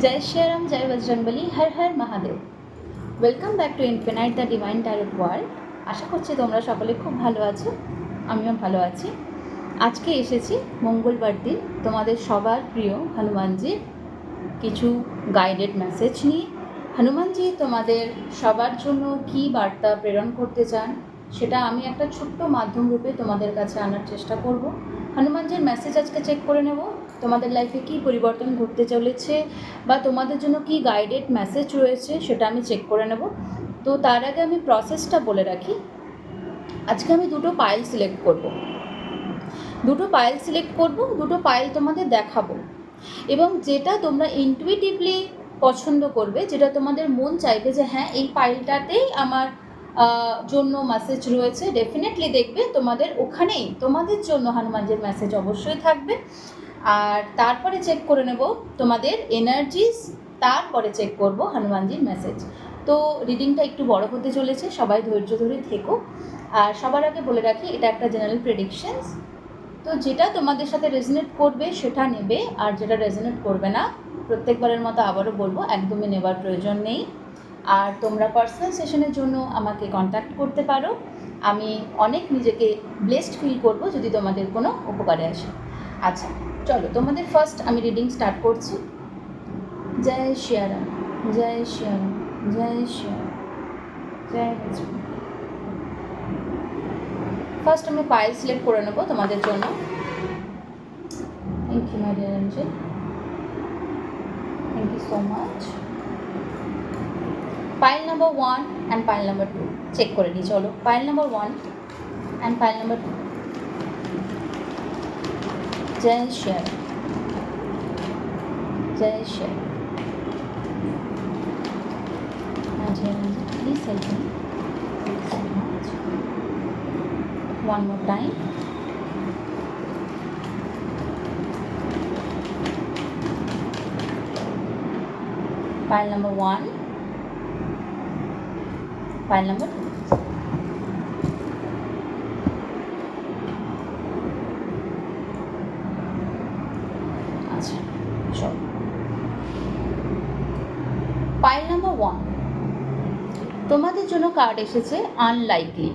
जय श्री राम, जय बजरंगबली, हर हर Mahadev. Welcome back to infinite the divine tarot world. আশা করছি তোমরা সকলে খুব ভালো আছো, আমিও ভালো আছি। আজকে এসেছি মঙ্গলবার দিন তোমাদের সবার প্রিয় হনুমানজির কিছু গাইডেড মেসেজ নিয়ে। হনুমানজি তোমাদের সবার জন্য কী বার্তা প্রেরণ করতে চান সেটা আমি একটা ছোট্ট মাধ্যম রূপে তোমাদের কাছে আনার চেষ্টা করব। হনুমানজির মেসেজ আজকে চেক করে নেব, তোমাদের লাইফে কী পরিবর্তন ঘটতে চলেছে বা তোমাদের জন্য কী গাইডেড মেসেজ রয়েছে সেটা আমি চেক করে নেব। তো তার আগে আমি প্রসেসটা বলে রাখি। আজকে আমি দুটো পাইল সিলেক্ট করব, দুটো পাইল তোমাদের দেখাবো, এবং যেটা তোমরা ইনটুইটিভলি পছন্দ করবে, যেটা তোমাদের মন চাইবে যে হ্যাঁ এই পাইলটাতেই আমার জন্য মেসেজ রয়েছে, ডেফিনেটলি দেখবে তোমাদের ওখানেই তোমাদের জন্য হনুমানজির মেসেজ অবশ্যই থাকবে। আর তারপরে চেক করে নেব তোমাদের এনার্জিস, তারপরে চেক করব হনুমানজির মেসেজ। তো রিডিংটা একটু বড় হতে চলেছে, সবাই ধৈর্য ধরে থেকো। আর সবার আগে বলে রাখি এটা একটা জেনারেল প্রেডিকশনস, তো যেটা তোমাদের সাথে রেজনেট করবে সেটা নেবে, আর যেটা রেজনেট করবে না প্রত্যেকবারের মতো আবারও বলবো একদমই নেবার প্রয়োজন নেই। আর তোমরা পার্সোনাল সেশনের জন্য আমাকে কন্ট্যাক্ট করতে পারো, আমি অনেক নিজেকে ব্লেসড ফিল করব যদি তোমাদের কোনো উপকারে আসে। আচ্ছা চলো, তোমাদের ফার্স্ট আমি রিডিং স্টার্ট করছি। জয় শ্রীরাম, জয় শ্রীরাম, জয় শ্রীরাম, জয় বজরং। ফার্স্ট আমি পাইল সিলেক্ট করে নেবো তোমাদের জন্য। Thank you my dear angel, thank you so much. Pile number 1 and pile number 2 check করে নিই। চলো, pile number 1 and pile number 2। জয় শ্রীরাম, জয় Shriram. Please help me. Thank you so much. One more time. Pile number 1, pile number 2. আচ্ছা চলো, pile number 1 তোমাদের জন্য card এসেছে আনলাইকলি।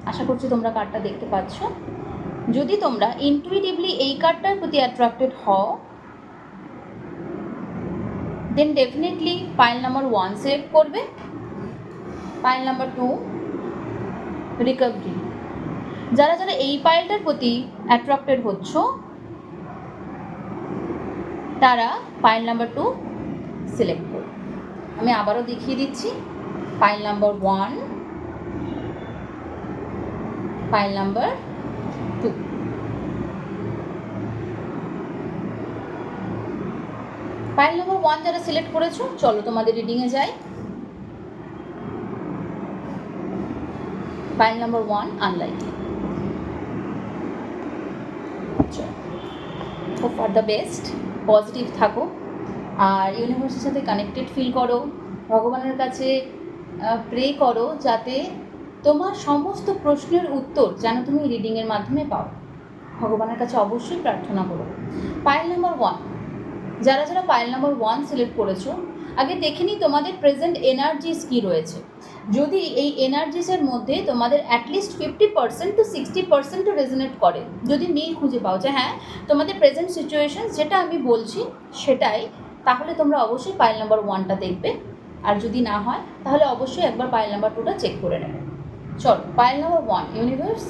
আশা করছি তোমরা কার্ডটা দেখতে পাচ্ছ। যদি তোমরা ইনটুইটিভলি এই কার্ডটার প্রতি অ্যাট্রাক্টেড হও, then definitely pile number 1 select করবে। Pile number 2 recovery. যারা যারা এই পাইলটার প্রতি অ্যাট্রাক্টেড হচ্ছ তারা পাইল নাম্বার 2 সিলেক্ট করবে। আমি আবারও দেখিয়ে দিচ্ছি। Pile number 1, pile number 2। Pile number 1 যারা সিলেক্ট করেছো, চলো তোমাদের রিডিংয়ে যাই। Pile number 1 unlikely. Hope for the best, positive থাকো, আর ইউনিভার্সের সাথে কানেক্টেড ফিল করো, ভগবানের কাছে প্রে করো যাতে তোমার সমস্ত প্রশ্নের উত্তর যেন তুমি রিডিংয়ের মাধ্যমে পাও। ভগবানের কাছে অবশ্যই প্রার্থনা করো। পাইল নাম্বার 1 যারা যারা পাইল নাম্বার 1 সিলেক্ট করেছো, আগে দেখে নিই তোমাদের প্রেজেন্ট এনার্জিস কী রয়েছে। যদি এই এনার্জিসের মধ্যে তোমাদের অ্যাটলিস্ট 50% to 60% রেজনেট করে, যদি মিল খুঁজে পাও যে হ্যাঁ তোমাদের প্রেজেন্ট সিচুয়েশন যেটা আমি বলছি সেটাই, তাহলে তোমরা অবশ্যই পাইল নাম্বার 1টা দেখবে। আর যদি না হয় তাহলে অবশ্যই একবার পাইল নাম্বার 2টা চেক করে নেবে। চলো, pile number 1 universe,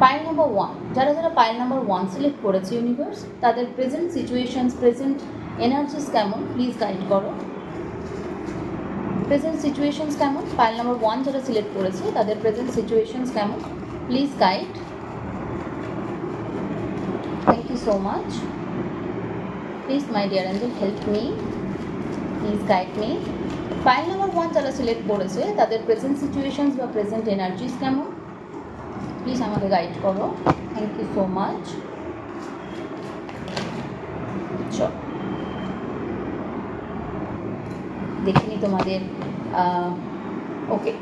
pile number 1 যারা যারা পাইল নাম্বার 1 সিলেক্ট করেছে ইউনিভার্স, তাদের প্রেজেন্ট সিচুয়েশনস, প্রেজেন্ট এনার্জিস কেমন প্লিজ গাইড করো। প্রেজেন্ট সিচুয়েশনস কেমন, পাইল নাম্বার 1 যারা সিলেক্ট করেছে তাদের প্রেজেন্ট সিচুয়েশনস কেমন please guide. Thank you so much. Please my dear angel help me, please guide me. Pile number 1 যারা select করেছে তাদের প্রেজেন্ট সিচুয়েশনস বা প্রেজেন্ট এনার্জিস কেমন প্লিজ আমাকে গাইড করো। Thank you so much. চলো দেখিনি তোমাদের ওকে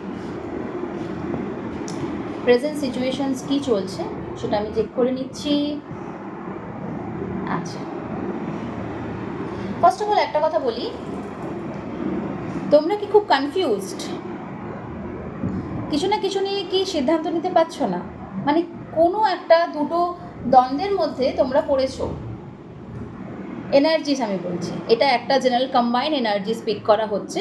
প্রেজেন্ট সিচুয়েশনস কী চলছে সেটা আমি চেক করে নিচ্ছি। আচ্ছা, ফার্স্ট অফ অল একটা কথা বলি, তোমরা কি খুব কনফিউজড? কিছু না কিছু নিয়ে কি সিদ্ধান্ত নিতে পারছো না? মানে কোনো একটা দুটো দ্বন্দ্বের মধ্যে তোমরা পড়েছো। এনার্জিস আমি বলছি, এটা একটা জেনারেল কম্বাইন এনার্জি স্পিক করা হচ্ছে।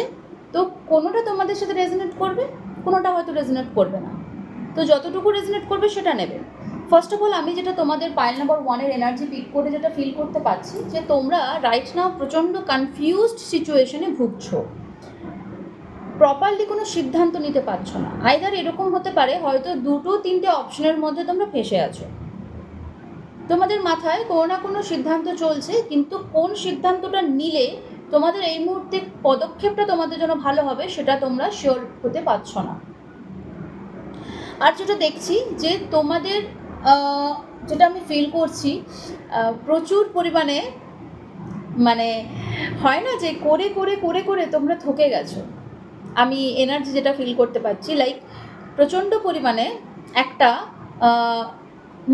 তো কোনোটা তোমাদের সাথে রেজোনেট করবে, কোনোটা হয়তো রেজোনেট করবে না। তো যতটুকু রেজোনেট করবে সেটা নেবে। ফার্স্ট অফ অল আমি যেটা তোমাদের পাইল নাম্বার 1-এর এনার্জি পিক করে যেটা ফিল করতে পারছি, যে তোমরা রাইট নাও প্রচণ্ড কনফিউজড সিচুয়েশনে ভুগছো, প্রপারলি কোনো সিদ্ধান্ত নিতে পারছো না। আইদার এরকম হতে পারে হয়তো 2-3টে অপশনের মধ্যে তোমরা ফেসে আছো, তোমাদের মাথায় কোনো না কোনো সিদ্ধান্ত চলছে, কিন্তু কোন সিদ্ধান্তটা নিলে তোমাদের এই মুহূর্তে পদক্ষেপটা তোমাদের জন্য ভালো হবে সেটা তোমরা শিওর হতে পারছো না। আর যেটা দেখছি যে তোমাদের যেটা আমি ফিল করছি, প্রচুর পরিমাণে মানে হয় না যে করে করে করে করে তোমরা থকে গেছো। আমি এনার্জি যেটা ফিল করতে পারছি, লাইক প্রচণ্ড পরিমাণে একটা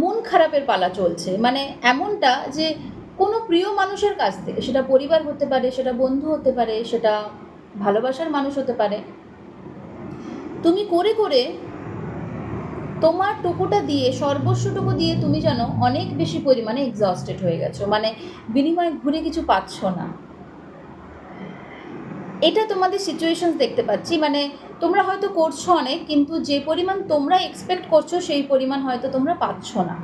মন খারাপের পালা চলছে। মানে এমনটা যে কোনো প্রিয় মানুষের কাছ থেকে, সেটা পরিবার হতে পারে, সেটা বন্ধু হতে পারে, সেটা ভালোবাসার মানুষ হতে পারে, তুমি করে করে তোমার টুকুটা দিয়ে, সর্বস্বটুকু দিয়ে তুমি যেন অনেক বেশি পরিমাণে এক্সস্টেড হয়ে গেছো, মানে বিনিময়ে ঘুরে কিছু পাচ্ছ না। এটা তোমাদের সিচুয়েশনস দেখতে পাচ্ছি। মানে তোমরা হয়তো করছো অনেক, কিন্তু যে পরিমাণ তোমরা এক্সপেক্ট করছো সেই পরিমাণ হয়তো তোমরা পাচ্ছ না।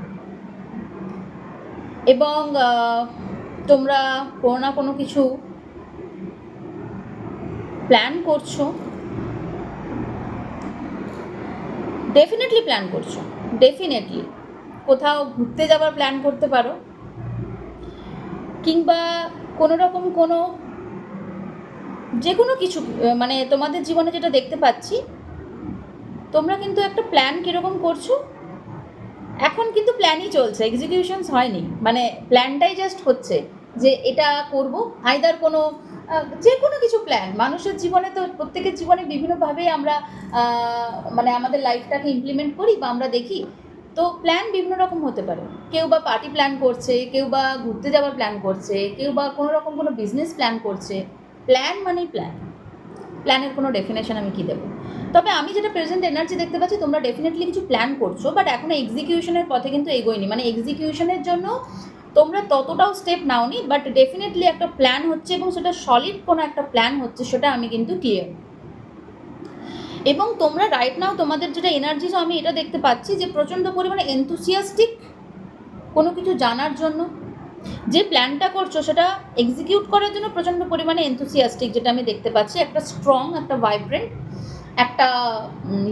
এবং তোমরা কোনো না কোনো কিছু প্ল্যান করছো, ডেফিনেটলি প্ল্যান করছো, ডেফিনেটলি কোথাও ঘুরতে যাওয়ার প্ল্যান করতে পারো, কিংবা কোনো রকম কোনো যে কোনো কিছু, মানে তোমাদের জীবনে যেটা দেখতে পাচ্ছি, তোমরা কিন্তু একটা প্ল্যান কীরকম করছো, এখন কিন্তু প্ল্যানই চলছে, এক্সিকিউশনস হয়নি। মানে প্ল্যানটাই জাস্ট হচ্ছে যে এটা করব, আইদার কোনো যে কোনো কিছু প্ল্যান। মানুষের জীবনে তো প্রত্যেকের জীবনে বিভিন্নভাবে আমরা মানে আমাদের লাইফটাকে ইমপ্লিমেন্ট করি বা আমরা দেখি। তো প্ল্যান বিভিন্ন রকম হতে পারে, কেউ বা পার্টি প্ল্যান করছে, কেউ বা ঘুরতে যাওয়ার প্ল্যান করছে, কেউ বা কোনো রকম কোনো বিজনেস প্ল্যান করছে। প্ল্যান মানেই প্ল্যান, প্ল্যানের কোনো ডেফিনেশন আমি কী দেবো? তবে আমি যেটা প্রেজেন্ট এনার্জি দেখতে পাচ্ছি, তোমরা ডেফিনেটলি কিছু প্ল্যান করছো, বাট এখনও এক্সিকিউশনের পথে কিন্তু এগোয়নি। মানে এক্সিকিউশনের জন্য তোমরা ততটাও স্টেপ নাওনি, বাট ডেফিনেটলি একটা প্ল্যান হচ্ছে, এবং সেটা সলিড কোনো একটা প্ল্যান হচ্ছে, সেটা আমি কিন্তু ক্লিয়ার। এবং তোমরা রাইট নাও তোমাদের যেটা এনার্জি, আমি এটা দেখতে পাচ্ছি যে প্রচণ্ড পরিমাণে এনথুসিয়াস্টিক কোনো কিছু জানার জন্য। যে প্ল্যানটা করছো সেটা এক্সিকিউট করার জন্য প্রচণ্ড পরিমাণে এনথুসিয়াস্টিক, যেটা আমি দেখতে পাচ্ছি। একটা স্ট্রং, একটা ভাইব্রেন্ট, একটা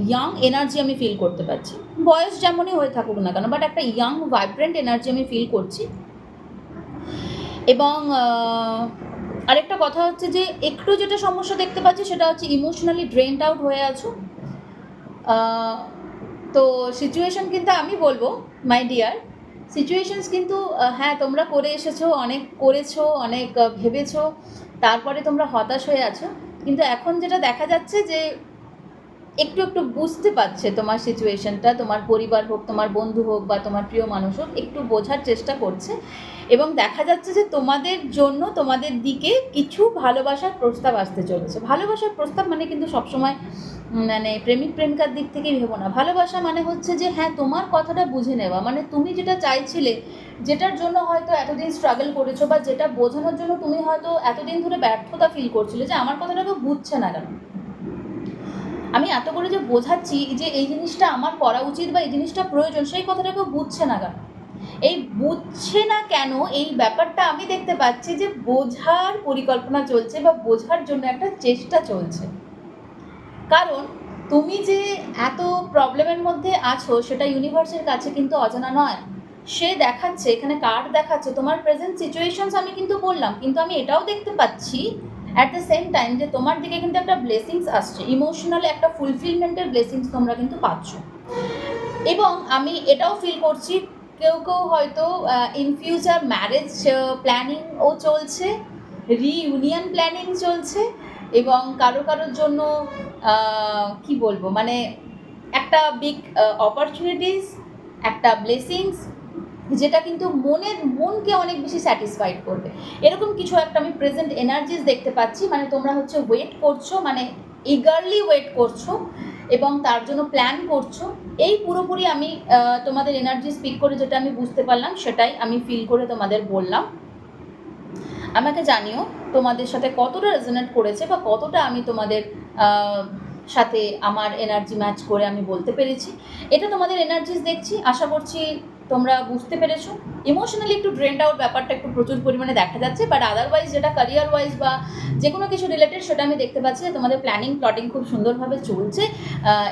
ইয়াং এনার্জি আমি ফিল করতে পারছি। বয়স যেমনই হয়ে থাকুক না কেন, বাট একটা ইয়াং ভাইব্রেন্ট এনার্জি আমি ফিল করছি। এবং আরেকটা কথা হচ্ছে যে একটু যেটা সমস্যা দেখতে পাচ্ছি সেটা হচ্ছে ইমোশনালি ড্রেনড আউট হয়ে আছো। তো সিচুয়েশন কিন্তু আমি বলবো মাই ডিয়ার, সিচুয়েশনস কিন্তু হ্যাঁ তোমরা করে এসেছো, অনেক করেছো, অনেক ভেবেছো, তারপরে তোমরা হতাশ হয়ে আছো। কিন্তু এখন যেটা দেখা যাচ্ছে যে একটু একটু বুঝতে পারছে তোমার সিচুয়েশনটা, তোমার পরিবার হোক, তোমার বন্ধু হোক, বা তোমার প্রিয় মানুষ হোক, একটু বোঝার চেষ্টা করছে। এবং দেখা যাচ্ছে যে তোমাদের জন্য, তোমাদের দিকে কিছু ভালোবাসার প্রস্তাব আসতে চলেছে। ভালোবাসার প্রস্তাব মানে কিন্তু সবসময় মানে প্রেমিক প্রেমিকার দিক থেকেই ভেবো না। ভালোবাসা মানে হচ্ছে যে হ্যাঁ তোমার কথাটা বুঝে নেওয়া, মানে তুমি যেটা চাইছিলে, যেটার জন্য হয়তো এতদিন স্ট্রাগল করেছো, বা যেটা বোঝানোর জন্য তুমি হয়তো এতদিন ধরে ব্যর্থতা ফিল করছিলে, যে আমার কথাটা কেউ বুঝছে না কেন, আমি এত করে যে বোঝাচ্ছি যে এই জিনিসটা আমার করা উচিত বা এই জিনিসটা প্রয়োজন, সেই কথাটা কেউ বুঝছে না কেন। এই বুঝছে না কেন, এই ব্যাপারটা আমি দেখতে পাচ্ছি যে বোঝার পরিকল্পনা চলছে, বা বোঝার জন্য একটা চেষ্টা চলছে। কারণ তুমি যে এত প্রবলেমের মধ্যে আছো সেটা ইউনিভার্সের কাছে কিন্তু অজানা নয়। সে দেখাচ্ছে, এখানে কার্ড দেখাচ্ছে তোমার প্রেজেন্ট সিচুয়েশনস, আমি কিন্তু বললাম, কিন্তু আমি এটাও দেখতে পাচ্ছি অ্যাট দ্য সেম টাইম যে তোমার দিকে কিন্তু একটা ব্লেসিংস আসছে, ইমোশনাল একটা ফুলফিলমেন্টের ব্লেসিংস তোমরা কিন্তু পাচ্ছ। এবং আমি এটাও ফিল করছি কেউ কেউ হয়তো ইন ফিউচার ম্যারেজ প্ল্যানিংও চলছে, রিইউনিয়ন প্ল্যানিং চলছে, এবং কারো কারোর জন্য কি বলবো, মানে একটা বিগ অপরচুনিটিস একটা ব্লেসিংস, যেটা কিন্তু মনকে অনেক বেশি স্যাটিসফাইড করবে। এরকম কিছু একটা আমি প্রেজেন্ট এনার্জিস দেখতে পাচ্ছি। মানে তোমরা হচ্ছে ওয়েট করছো, মানে ইগারলি ওয়েট করছো এবং তার জন্য প্ল্যান করছো। এই পুরোপুরি আমি তোমাদের এনার্জি স্পিক করে যেটা আমি বুঝতে পারলাম সেটাই আমি ফিল করে তোমাদের বললাম। আমাকে জানিও তোমাদের সাথে কতটা রেজোনেট করেছে বা কতটা আমি তোমাদের সাথে আমার এনার্জি ম্যাচ করে আমি বলতে পেরেছি। এটা তোমাদের এনার্জিস দেখছি, আশা করছি তোমরা বুঝতে পেরেছো। ইমোশনালি একটু ড্রেন্ড আউট ব্যাপারটা একটু প্রচুর পরিমাণে দেখা যাচ্ছে, বাট আদারওয়াইজ যেটা ক্যারিয়ার ওয়াইজ বা যে কোনো কিছু রিলেটেড সেটা আমি দেখতে পাচ্ছি যে তোমাদের প্ল্যাটিং খুব সুন্দরভাবে চলছে।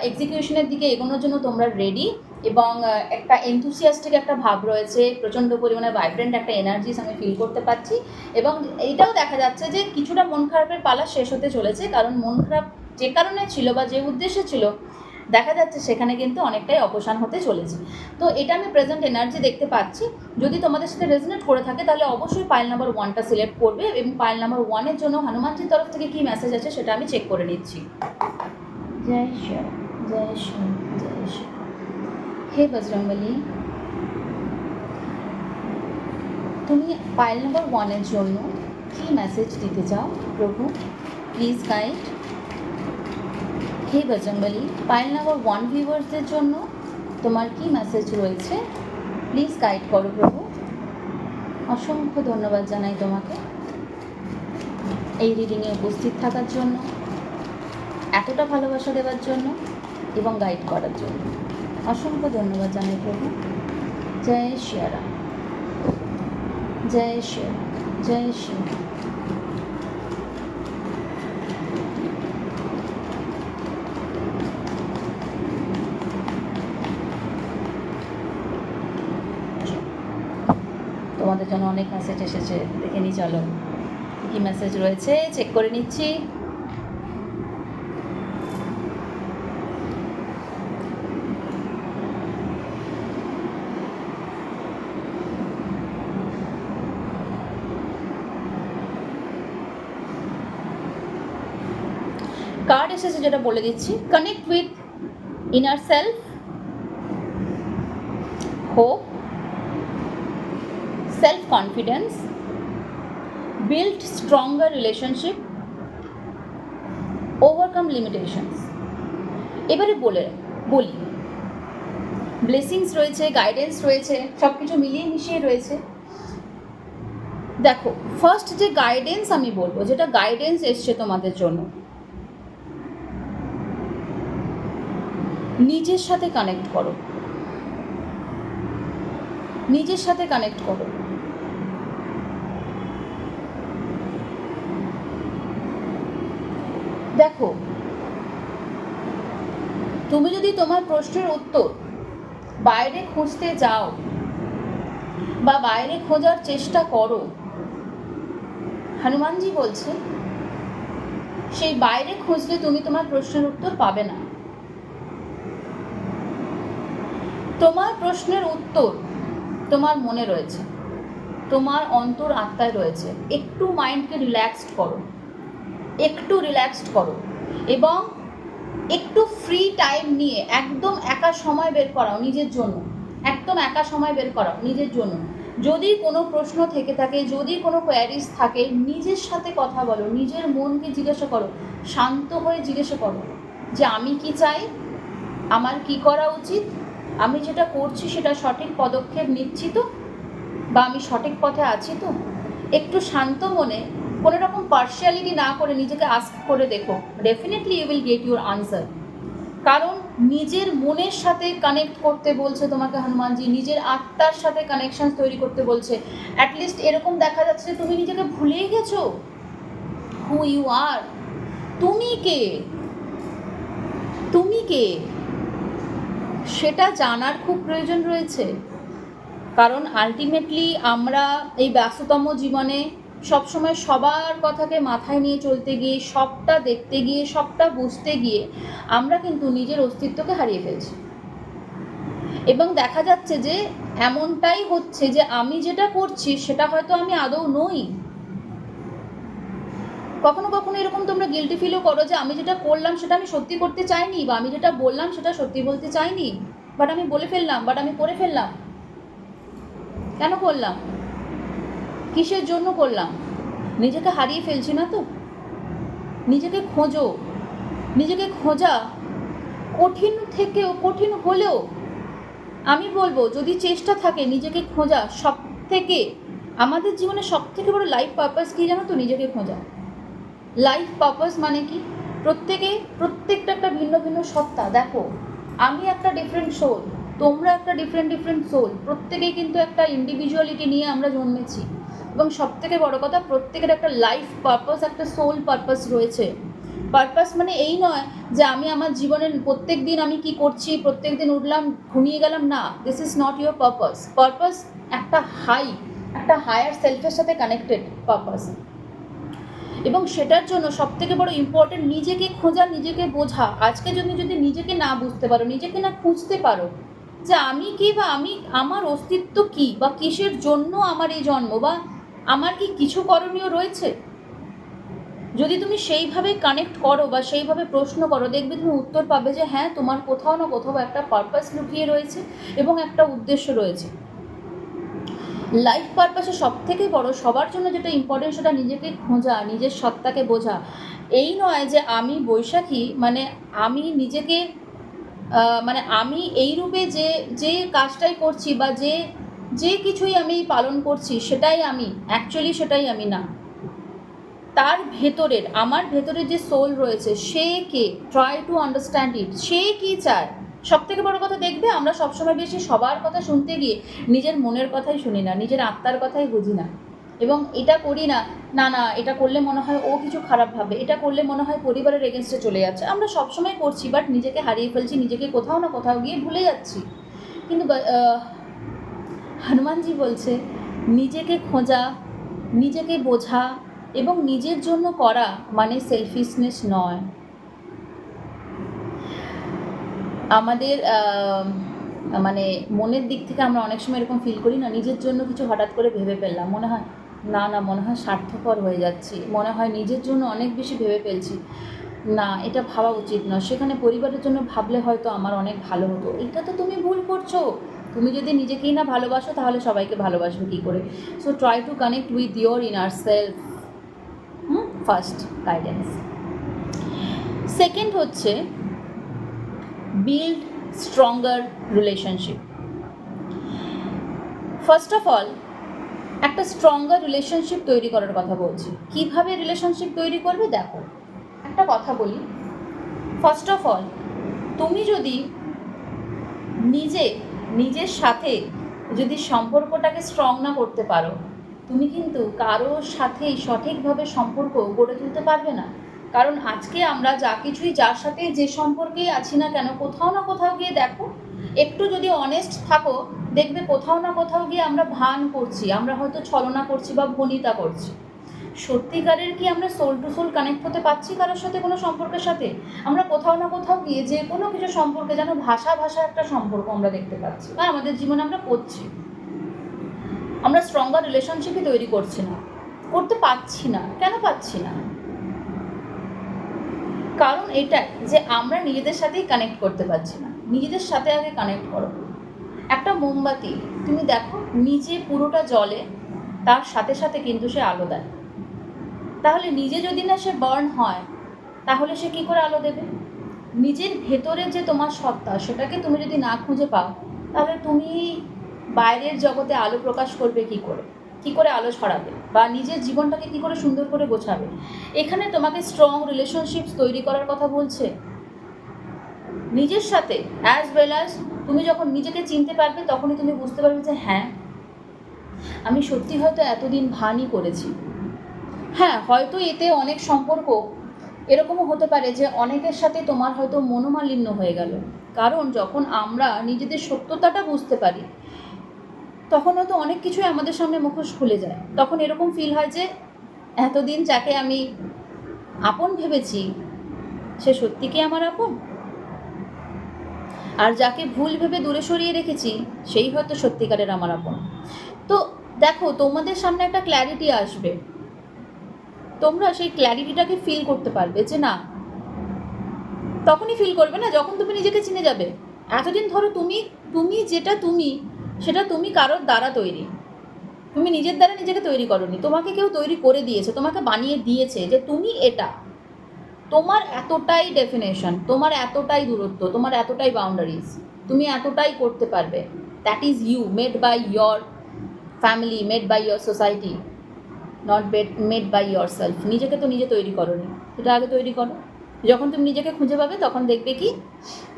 এক্সিকিউশনের দিকে এগোনোর জন্য তোমরা রেডি এবং একটা এনথুসিয়াস্টিক একটা ভাব রয়েছে, প্রচণ্ড পরিমাণে ভাইব্রেন্ট একটা এনার্জিস আমি ফিল করতে পারছি। এবং এইটাও দেখা যাচ্ছে যে কিছুটা মন খারাপের পালা শেষ হতে চলেছে, কারণ মন খারাপ যে কারণে ছিল বা যে উদ্দেশ্যে ছিল দেখা যাচ্ছে সেখানে কিন্তু অনেকটাই অবসান হতে চলেছে। তো এটা আমি প্রেজেন্ট এনার্জি দেখতে পাচ্ছি। যদি তোমাদের সাথে রেজোনেট করে থাকে তাহলে অবশ্যই পাইল নাম্বার 1টা সিলেক্ট করবে এবং পাইল নাম্বার 1-এর জন্য হনুমানজির তরফ থেকে কী মেসেজ আছে সেটা আমি চেক করে নিচ্ছি। জয় শ্রী জয় শ্রী জয় শ্রী। হে বজরংবলী, তুমি পাইল নাম্বার 1-এর জন্য কী মেসেজ দিতে চাও প্রভু? Please guide. হে বজরংবলী, পাইল নাম্বার 1 ভিউয়ার্সদের জন্য তোমার কি মেসেজ রয়েছে প্লিজ গাইড করো প্রভু। অসংখ্য ধন্যবাদ জানাই তোমাকে এই রিডিংয়ে উপস্থিত থাকার জন্য, এতটা ভালোবাসা দেওয়ার জন্য এবং গাইড করার জন্য। অসংখ্য ধন্যবাদ জানাই প্রভু। জয় শ্রীরাম, জয় শ্রী, জয় শ্রী। তোমাদের জন্য অনেক মেসেজ এসেছে, দেখে নি, চলো কী মেসেজ রয়েছে চেক করে নিচ্ছি। কার্ড এসেছে যেটা বলে দিচ্ছি, connect with inner self, hope, self confidence, build stronger relationship, overcome limitations. এবারে বলি ব্লেসিংস রয়েছে, গাইডেন্স রয়েছে, সব কিছু মিলিয়ে মিশিয়ে রয়েছে। দেখো, ফার্স্ট যে গাইডেন্স আমি বলবো, যেটা গাইডেন্স এসছে তোমাদের জন্য, নিজের সাথে কানেক্ট করো, নিজের সাথে কানেক্ট করো। দেখো, তুমি যদি তোমার প্রশ্নের উত্তর বাইরে খুঁজতে যাও বা বাইরে খোঁজার চেষ্টা করো, হনুমানজি বলছে সেই বাইরে খুঁজলে তুমি তোমার প্রশ্নের উত্তর পাবে না। তোমার প্রশ্নের উত্তর তোমার মনে রয়েছে, তোমার অন্তর আত্মায় রয়েছে। একটু মাইন্ডকে রিল্যাক্সড করো, একটু রিল্যাক্সড করো এবং একটু ফ্রি টাইম নিয়ে একদম একা সময় বের করাও নিজের জন্য, একদম একা সময় বের করাও নিজের জন্য। যদি কোনো প্রশ্ন থেকে থাকে, যদি কোনো কোয়ারিজ থাকে, নিজের সাথে কথা বলো, নিজের মনকে জিজ্ঞাসা করো, শান্ত হয়ে জিজ্ঞাসা করো যে আমি কি চাই, আমার কি করা উচিত, আমি যেটা করছি সেটা সঠিক পদক্ষেপ নিচ্ছি তো, বা আমি সঠিক পথে আছি তো। একটু শান্ত মনে, কোনো রকম পার্শিয়ালিটি না করে নিজেকে আস্ক করে দেখো, definitely you will get your answer. কারণ নিজের মনের সাথে কানেক্ট করতে বলছে তোমাকে হনুমানজি, নিজের আত্মার সাথে কানেকশন তৈরি করতে বলছে। অ্যাটলিস্ট এরকম দেখা যাচ্ছে তুমি নিজেকে ভুলেই গেছো হু ইউ আর। তুমি কে, তুমি কে সেটা জানার খুব প্রয়োজন রয়েছে। কারণ আলটিমেটলি আমরা এই ব্যস্ততম জীবনে সবসময় সবার কথাকে মাথায় নিয়ে চলতে গিয়ে, সবটা দেখতে গিয়ে, সবটা বুঝতে গিয়ে আমরা কিন্তু নিজের অস্তিত্বকে হারিয়ে ফেলছি। এবং দেখা যাচ্ছে যে এমনটাই হচ্ছে যে আমি যেটা করছি সেটা হয়তো আমি আদৌ নই। কখনো কখনো এরকম তোমরা গিল্টি ফিলও করো যে আমি যেটা করলাম সেটা আমি সত্যি করতে চাইনি, বা আমি যেটা বললাম সেটা সত্যি বলতে চাইনি। বাট আমি বলে ফেললাম, বাট আমি করে ফেললাম। কেন করলাম? কিসের জন্য করলাম? নিজেকে হারিয়ে ফেলছি না তো? নিজেকে খোঁজো। নিজেকে খোঁজা কঠিন থেকেও কঠিন হলেও আমি বলবো, যদি চেষ্টা থাকে নিজেকে খোঁজা, সব থেকে আমাদের জীবনে সব থেকে বড় লাইফ পারপাস কী জানো তো? নিজেকে খোঁজা। লাইফ পারপাস মানে কি? প্রত্যেকটা একটা ভিন্ন ভিন্ন সত্তা। দেখো, আমি একটা ডিফারেন্ট সোল, তোমরা একটা ডিফারেন্ট সোল। প্রত্যেকেই কিন্তু একটা ইন্ডিভিজুয়ালিটি নিয়ে আমরা জন্মেছি, এবং সব থেকে বড় কথা, প্রত্যেকের একটা লাইফ পারপাস, একটা সোল পারপাস রয়েছে। পারপাস মানে এই নয় যে আমি আমার জীবনের প্রত্যেক দিন আমি কি করছি, প্রত্যেক দিন উঠলাম ঘুমিয়ে গেলাম, না, this is not your purpose. Purpose একটা হায়ার সেলফের সাথে কানেক্টেড পারপাস, এবং সেটার জন্য সব থেকে বড় ইম্পর্টেন্ট নিজেকে খোঁজা, নিজেকে বোঝা। আজকে যদি নিজেকে না বুঝতে পারো, নিজেকে না খুঁজতে পারো যে আমি কি, বা আমার অস্তিত্ব কি, বা কিসের জন্য আমার এই জন্ম, বা আমার কি কিছু করণীয় রয়েছে, যদি তুমি সেইভাবে কানেক্ট করো বা সেইভাবে প্রশ্ন করো, দেখবে তুমি উত্তর পাবে যে হ্যাঁ, তোমার কোথাও না কোথাও একটা পারপাস লুকিয়ে রয়েছে এবং একটা উদ্দেশ্য রয়েছে। লাইফ পারপাসে সব থেকে বড়, সবার জন্য যেটা ইম্পর্টেন্ট, সেটা নিজেকে খোঁজা, নিজের সত্তাকে বোঝা। এই নয় যে আমি বৈশাখী, মানে আমি নিজেকে মানে আমি এই রূপে যে কাজটাই করছি, বা যে কিছুই আমি পালন করছি, সেটাই আমি, অ্যাকচুয়ালি সেটাই আমি না। তার ভেতরের, আমার ভেতরে যে সোল রয়েছে, সে কে, ট্রাই টু আন্ডারস্ট্যান্ড ইট। সে কী চায়? সব থেকে বড় কথা, দেখবে আমরা সবসময় বেশি সবার কথা শুনতে গিয়ে নিজের মনের কথাই শুনি না, নিজের আত্মার কথাই বুঝি না, এবং এটা করি না, না এটা করলে মনে হয় ও কিছু খারাপ ভাবে, এটা করলে মনে হয় পরিবারের এগেনস্টে চলে যাচ্ছে। আমরা সবসময় করছি, বাট নিজেকে হারিয়ে ফেলছি, নিজেকে কোথাও না কোথাও গিয়ে ভুলে যাচ্ছি। কিন্তু হনুমানজি বলছে, নিজেকে খোঁজা, নিজেকে বোঝা এবং নিজের জন্য করা মানে সেলফিশনেস নয়। আমাদের মানে মনের দিক থেকে আমরা অনেক সময় এরকম ফিল করি না, নিজের জন্য কিছু হঠাৎ করে ভেবে ফেললাম, মনে হয় মনে হয় স্বার্থপর হয়ে যাচ্ছি, মনে হয় নিজের জন্য অনেক বেশি ভেবে ফেলছি, না, এটা ভাবা উচিত নয়, সেখানে পরিবারের জন্য ভাবলে হয়তো আমার অনেক ভালো হতো। এটা তো তুমি ভুল করছো। তুমি যদি নিজেকেই না ভালোবাসো, তাহলে সবাইকে ভালোবাসবে কী করে? So try to connect with your inner self. First guidance. Second হচ্ছে build stronger relationship. First of all, একটা স্ট্রঙ্গার রিলেশনশিপ তৈরি করার কথা বলছি। কিভাবে রিলেশনশিপ তৈরি করবে? দেখো, একটা কথা বলি। ফার্স্ট অফ অল, তুমি যদি নিজের সাথে যদি সম্পর্কটাকে স্ট্রং না করতে পারো, তুমি কিন্তু কারোর সাথেই সঠিকভাবে সম্পর্ক গড়ে তুলতে পারবে না। কারণ আজকে আমরা যা কিছুই, যার সাথে যে সম্পর্কেই আছি না কেন, কোথাও না কোথাও গিয়ে দেখো, একটু যদি অনেস্ট থাকো, দেখবে কোথাও না কোথাও গিয়ে আমরা ভান করছি, আমরা হয়তো ছলনা করছি বা ভনিতা করছি। সত্যিকারের কি আমরা সোল টু সোল কানেক্ট হতে পারছি কারোর সাথে, কোনো সম্পর্কের সাথে? আমরা কোথাও না কোথাও গিয়ে যে কোনো কিছু সম্পর্কে যেন ভাষা একটা সম্পর্ক আমরা দেখতে পাচ্ছি, বা আমাদের জীবনে আমরা করছি। আমরা স্ট্রঙ্গার রিলেশনশিপই তৈরি করতে পারছি না। কেন পাচ্ছি না? কারণ এটাই যে আমরা নিজেদের সাথেই কানেক্ট করতে পারছি না। নিজেদের সাথে আগে কানেক্ট করো। একটা মোমবাতি তুমি দেখো, নিজে পুরোটা জ্বলে, তার সাথে সাথে কিন্তু সে আলো দেয়। তাহলে নিজে যদি না সে বার্ন হয়, তাহলে সে কী করে আলো দেবে? নিজের ভেতরে যে তোমার সত্তা, সেটাকে তুমি যদি না খুঁজে পাও, তাহলে তুমি বাইরের জগতে আলো প্রকাশ করবে কী করে আলো ছড়াবে, বা নিজের জীবনটাকে কী করে সুন্দর করে গোছাবে? এখানে তোমাকে স্ট্রং রিলেশনশিপস তৈরি করার কথা বলছে নিজের সাথে, অ্যাজ ওয়েল অ্যাজ তুমি যখন নিজেকে চিনতে পারবে, তখনই তুমি বুঝতে পারবে যে হ্যাঁ, আমি সত্যি হয়তো এতদিন ভানই করেছি। হ্যাঁ, হয়তো এতে অনেক সম্পর্ক এরকমও হতে পারে যে অনেকের সাথে তোমার হয়তো মনোমালিন্য হয়ে গেল। কারণ যখন আমরা নিজেদের সত্যতাটা বুঝতে পারি, তখন হয়তো অনেক কিছুই আমাদের সামনে মুখোশ খুলে যায়। তখন এরকম ফিল হয় যে এতদিন যাকে আমি আপন ভেবেছি, সে সত্যি কি আমার আপন? আর যাকে ভুল ভেবে দূরে সরিয়ে রেখেছি, সেই হয়তো সত্যিকারের আমার আপন। তো দেখো, তোমাদের সামনে একটা ক্ল্যারিটি আসবে, তোমরা সেই ক্ল্যারিটিটাকে ফিল করতে পারবে যে না, তখনই ফিল করবে না যখন তুমি নিজেকে চিনে যাবে। এতদিন ধরো তুমি তুমি যেটা তুমি সেটা তুমি কারোর দ্বারা তৈরি, তুমি নিজের দ্বারা নিজেকে তৈরি করোনি, তোমাকে কেউ তৈরি করে দিয়েছে, তোমাকে বানিয়ে দিয়েছে যে তুমি এটা, তোমার এতটাই ডেফিনেশন, তোমার এতটাই দূরত্ব, তোমার এতটাই বাউন্ডারিজ, তুমি এতটাই করতে পারবে। That is you, made by your family, made by your society, not made by yourself. নিজেকে তো নিজে তৈরি করোনি, এটা আগে তৈরি করো। যখন তুমি নিজেকে খুঁজে পাবে তখন দেখবে কি,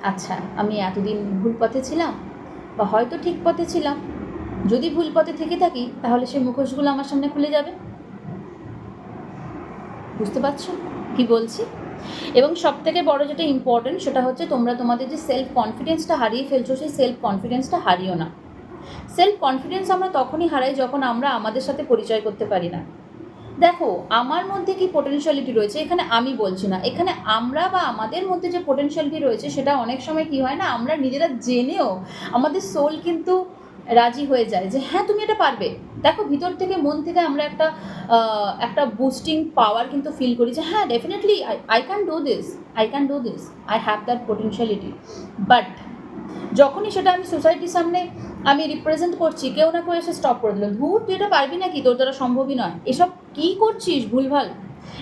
আচ্ছা আমি এতদিন ভুল পথে ছিলাম বা হয়তো ঠিক পথে ছিলাম, যদি ভুল পথে থেকে থাকি তাহলে সেই মুখোশগুলো আমার সামনে খুলে যাবে। বুঝতে পারছো কি বলছি? এবং সবথেকে বড় যেটা ইম্পর্টেন্ট সেটা হচ্ছে তোমরা তোমাদের যে সেলফ কনফিডেন্সটা হারিয়ে ফেলছো, সেই সেলফ কনফিডেন্সটা হারিও না। সেলফ কনফিডেন্স আমরা তখনই হারাই যখন আমরা আমাদের সাথে পরিচয় করতে পারি না। দেখো আমার মধ্যে কি পোটেনশিয়ালিটি রয়েছে, এখানে আমি বলছি না, এখানে আমরা বা আমাদের মধ্যে যে পোটেনশিয়ালিটি রয়েছে সেটা অনেক সময় কি হয় না, আমরা নিজেরা জেনেও আমাদের সোল কিন্তু রাজি হয়ে যায় যে হ্যাঁ তুমি এটা পারবে। দেখো ভিতর থেকে মন থেকে আমরা একটা বুস্টিং পাওয়ার কিন্তু ফিল করি যে হ্যাঁ definitely I can do this, I can do this, I have that potentiality. But যখনই সেটা আমি সোসাইটির সামনে আমি রিপ্রেজেন্ট করছি, কেউ না কেউ এসে স্টপ করে দিল, ধুর তুই এটা পারবি নাকি, তোর দ্বারা সম্ভবই নয়, এসব কী করছিস ভুলভাল,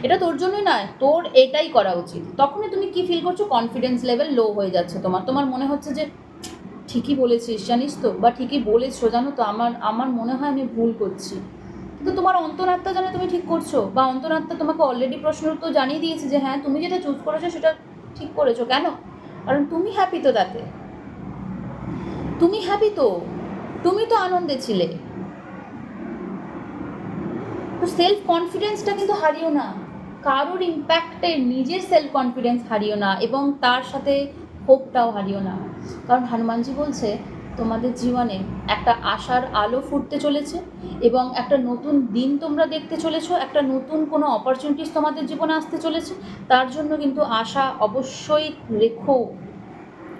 এটা তোর জন্যই নয়, তোর এটাই করা উচিত। তখনই তুমি কি ফিল করছো, কনফিডেন্স লেভেল লো হয়ে যাচ্ছে তোমার, তোমার মনে হচ্ছে যে ঠিকই বলেছিস জানিস তো, বা ঠিকই বলেছো জানো তো, আমার মনে হয় আমি ভুল করছি। কিন্তু তোমার অন্তরাত্মা জানে তুমি ঠিক করছো, বা অন্তরাত্মা তোমাকে অলরেডি প্রশ্নের উত্তর জানিয়ে দিয়েছে যে হ্যাঁ তুমি যেটা চুজ করেছো সেটা ঠিক করেছো। কেন? কারণ তুমি হ্যাপি তো তাতে, তুমি হ্যাপি তো, তুমি তো আনন্দে ছিলে। তো সেলফ কনফিডেন্সটা কিন্তু হারিও না, কারোর ইম্প্যাক্টে নিজের সেলফ কনফিডেন্স হারিও না, এবং তার সাথে হোপটাও হারিও না। কারণ হনুমানজি বলছে তোমাদের জীবনে একটা আশার আলো ফুটতে চলেছে, এবং একটা নতুন দিন তোমরা দেখতে চলেছো, একটা নতুন কোনো অপরচুনিটিস তোমাদের জীবনে আসতে চলেছে। তার জন্য কিন্তু আশা অবশ্যই রেখো,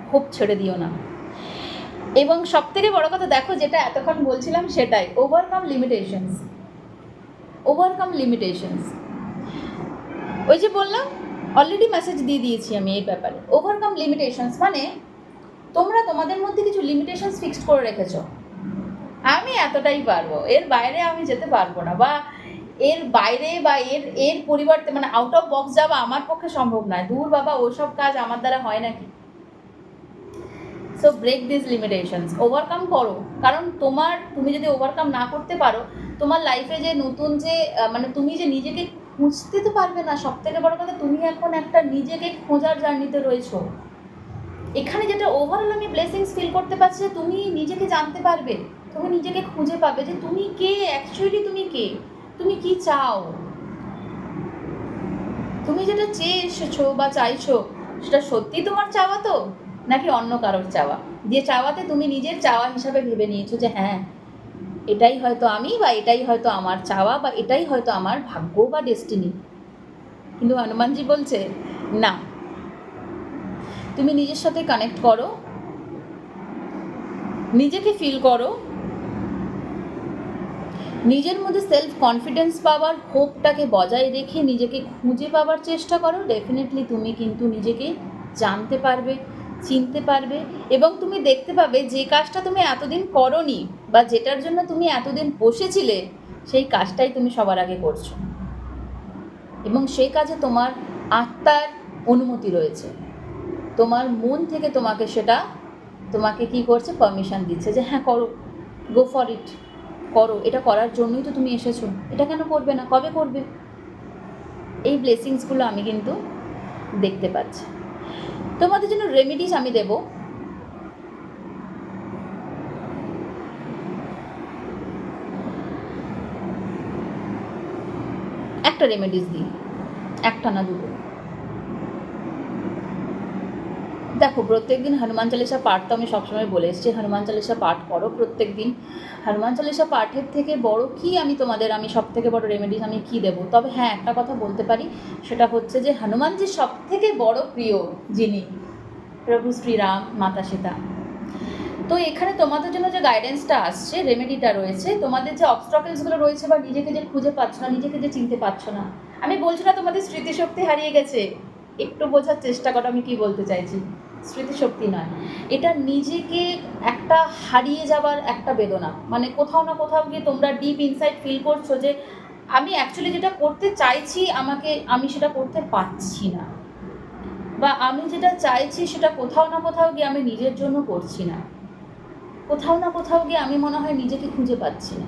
হোপ ছেড়ে দিও না। এবং সবথেকে বড় কথা দেখো, যেটা এতক্ষণ বলছিলাম সেটাই, ওভারকাম লিমিটেশনস, ওভারকাম লিমিটেশনস। ওই যে বললাম, অলরেডি মেসেজ দিয়ে দিয়েছি আমি এই ব্যাপারে। ওভারকাম লিমিটেশনস মানে তোমরা তোমাদের মধ্যে কিছু লিমিটেশনস ফিক্সড করে রেখেছো, আমি এতটাই পারবো, এর বাইরে আমি যেতে পারবো না, বা এর বাইরে বা এর পরিবর্তে মানে আউট অফ বক্স যাওয়া আমার পক্ষে সম্ভব নয়, দূর বাবা ওসব কাজ আমার দ্বারা হয় নাকি। So break this limitations, overcome করো। কারণ তুমি যদি ওভারকাম না করতে পারো, তোমার লাইফে যে নতুন যে মানে তুমি যে নিজেকে খুঁজতে তো পারবে না। সব থেকে বড় কথা, তুমি এখন একটা নিজেকে খোঁজার জার্নিতে রয়েছো। এখানে যেটা ওভারঅল আমি ব্লেসিংস ফিল করতে পারছি, যে তুমি নিজেকে জানতে পারবে, তুমি নিজেকে খুঁজে পাবে যে তুমি কে, অ্যাকচুয়ালি তুমি কে, তুমি কি চাও, তুমি যেটা চেয়ে এসেছো বা চাইছো সেটা সত্যি তোমার চাওয়া তো, নাকি অন্য কারোর চাওয়া, যে চাওয়াতে তুমি নিজের চাওয়া হিসাবে ভেবে নিয়েছো যে হ্যাঁ এটাই হয়তো আমি, বা এটাই হয়তো আমার চাওয়া, বা এটাই হয়তো আমার ভাগ্য বা ডেস্টিনি। কিন্তু হনুমানজি বলছে না, তুমি নিজের সাথে কানেক্ট করো, নিজেকে ফিল করো, নিজের মধ্যে সেলফ কনফিডেন্স পাওয়ার হোপটাকে বজায় রেখে নিজেকে খুঁজে পাওয়ার চেষ্টা করো। ডেফিনেটলি তুমি কিন্তু নিজেকে জানতে পারবে, চিনতে পারবে, এবং তুমি দেখতে পাবে যে কাজটা তুমি এতদিন করোনি বা যেটার জন্য তুমি এতদিন বসেছিলে, সেই কাজটাই তুমি সবার আগে করছো, এবং সেই কাজে তোমার আত্মার অনুমতি রয়েছে, তোমার মন থেকে তোমাকে কি করছে, পারমিশন দিচ্ছে যে হ্যাঁ করো, গো ফর ইট, করো, এটা করার জন্যই তো তুমি এসেছো, এটা কেন করবে না, কবে করবে। এই ব্লেসিংসগুলো আমি কিন্তু দেখতে পাচ্ছি। তোমাদের জন্য রেমেডিস আমি দেব। একটা রেমেডিস দিই, একটা না দুটো। দেখো প্রত্যেক দিন হনুমান চালিসা পাঠ তো আমি সবসময় বলে এসেছি, হনুমান চালিসা পাঠ করো প্রত্যেক দিন। হনুমান চালিসা পাঠের থেকে বড় কি আমি সব থেকে বড় রেমেডিস আমি কী দেবো। তবে হ্যাঁ একটা কথা বলতে পারি, সেটা হচ্ছে যে হনুমানজির সব থেকে বড় প্রিয় যিনি, প্রভু শ্রীরাম, মাতা সীতা। তো এখানে তোমাদের জন্য যে গাইডেন্সটা আসছে, রেমেডিটা রয়েছে, তোমাদের যে অবস্ট্রাকলসগুলো রয়েছে বা নিজেকে যে খুঁজে পাচ্ছ না, নিজেকে যে চিনতে পারছো না, আমি বলছি না তোমাদের স্মৃতিশক্তি হারিয়ে গেছে, একটু বোঝার চেষ্টা করো আমি কী বলতে চাইছি। স্মৃতিশক্তি নয়, এটা নিজেকে একটা হারিয়ে যাওয়ার একটা বেদনা। মানে কোথাও না কোথাও গিয়ে তোমরা ডিপ ইনসাইড ফিল করছো যে আমি অ্যাকচুয়ালি যেটা করতে চাইছি আমি সেটা করতে পারছি না, বা আমি যেটা চাইছি সেটা কোথাও না কোথাও গিয়ে আমি নিজের জন্য করছি না, কোথাও না কোথাও গিয়ে আমি মনে হয় নিজেকে খুঁজে পাচ্ছি না।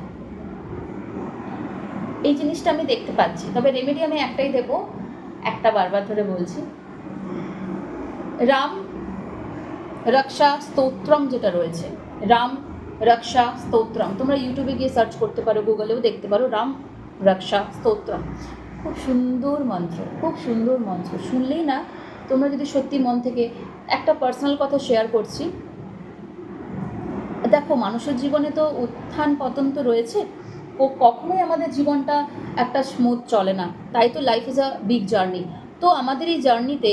এই জিনিসটা আমি দেখতে পাচ্ছি। তবে রেমেডি আমি একটাই দেবো, একটা বারবার ধরে বলছি, রাম রক্ষা স্তোত্রম যেটা রয়েছে, রাম রক্ষা স্তোত্রম, তোমরা ইউটিউবে গিয়ে সার্চ করতে পারো, গুগলেও দেখতে পারো, রাম রক্ষা স্তোত্রম। খুব সুন্দর মন্ত্র, খুব সুন্দর মন্ত্র। শুনলেই না তোমরা যদি সত্যি মন থেকে, একটা পার্সোনাল কথা শেয়ার করছি, দেখো মানুষের জীবনে তো উত্থান পতন তো রয়েছে, ও কখনোই আমাদের জীবনটা একটা স্মুথ চলে না, তাই তো life is a big journey. তো আমাদের এই জার্নিতে,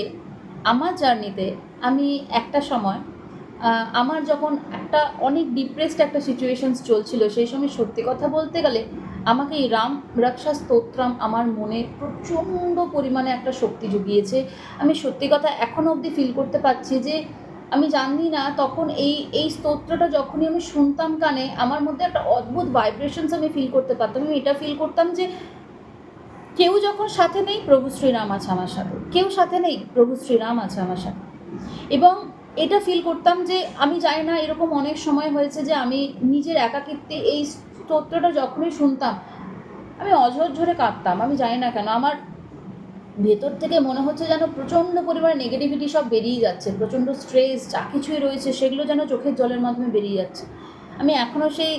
আমার জার্নিতে আমি একটা সময় আমার যখন একটা অনেক ডিপ্রেসড একটা সিচুয়েশনস চলছিল, সেই সময় সত্যি কথা বলতে গেলে আমাকে এই রাম রক্ষা স্তোত্রম আমার মনে প্রচণ্ড পরিমাণে একটা শক্তি জুগিয়েছে। আমি সত্যি কথা এখনও অবধি ফিল করতে পারছি যে আমি জানি না তখন এই স্তোত্রটা যখনই আমি শুনতাম কানে, আমার মধ্যে একটা অদ্ভুত ভাইব্রেশনস আমি ফিল করতে পারতাম। আমি এটা ফিল করতাম যে কেউ যখন সাথে নেই, প্রভু শ্রীরাম আছে আমার সাথে, কেউ সাথে নেই, প্রভু শ্রীরাম আছে আমার সাথে। এবং এটা ফিল করতাম যে আমি জানি না, এরকম অনেক সময় হয়েছে যে আমি নিজের একাকিত্বে এই স্তোত্রটা যখনই শুনতাম আমি অঝরঝরে কাঁদতাম। আমি জানি না কেন, আমার ভেতর থেকে মনে হচ্ছে যেন প্রচণ্ড পরিমাণে নেগেটিভিটি সব বেরিয়ে যাচ্ছে, প্রচণ্ড স্ট্রেস যা কিছুই রয়েছে সেগুলো যেন চোখের জলের মাধ্যমে বেরিয়ে যাচ্ছে। আমি এখনও সেই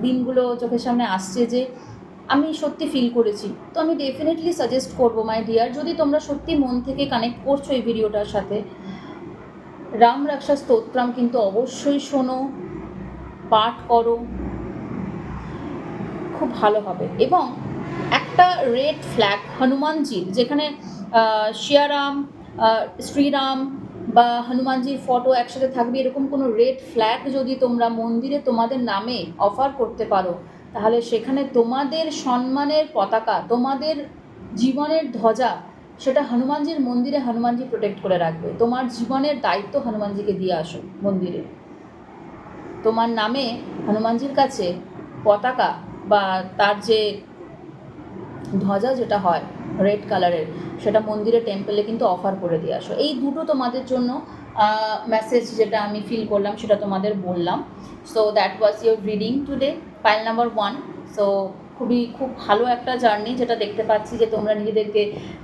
দিনগুলো চোখের সামনে আসছে যে আমি সত্যি ফিল করেছি। তো আমি ডেফিনেটলি সাজেস্ট করবো মাই ডিয়ার, যদি তোমরা সত্যি মন থেকে কানেক্ট করছো এই ভিডিওটার সাথে, রাম রক্ষা স্তোত্রম কিন্তু অবশ্যই শোনো, পাঠ করো, খুব ভালো হবে। এবং একটা রেড ফ্ল্যাগ হনুমানজির, যেখানে শিয়ারাম, শ্রীরাম বা হনুমানজির ফটো একসাথে থাকবে, এরকম কোনো রেড ফ্ল্যাগ যদি তোমরা মন্দিরে তোমাদের নামে অফার করতে পারো, তাহলে সেখানে তোমাদের সম্মানের পতাকা, তোমাদের জীবনের ধ্বজা, সেটা হনুমানজির মন্দিরে হনুমানজি প্রোটেক্ট করে রাখবে। তোমার জীবনের দায়িত্ব হনুমানজিকে দিয়ে আসো মন্দিরে, তোমার নামে হনুমানজির কাছে পতাকা বা তার যে ধ্বজা যেটা হয় রেড কালারের, সেটা মন্দিরে টেম্পলে কিন্তু অফার করে দিয়ে আসো। এই দুটো তোমাদের জন্য মেসেজ যেটা আমি ফিল করলাম সেটা তোমাদের বললাম। So that was your reading today, pile number 1। So খুব ভালো একটা জার্নি, যেটা দেখতে পাচ্ছি যে তোমরা নিজেদেরকে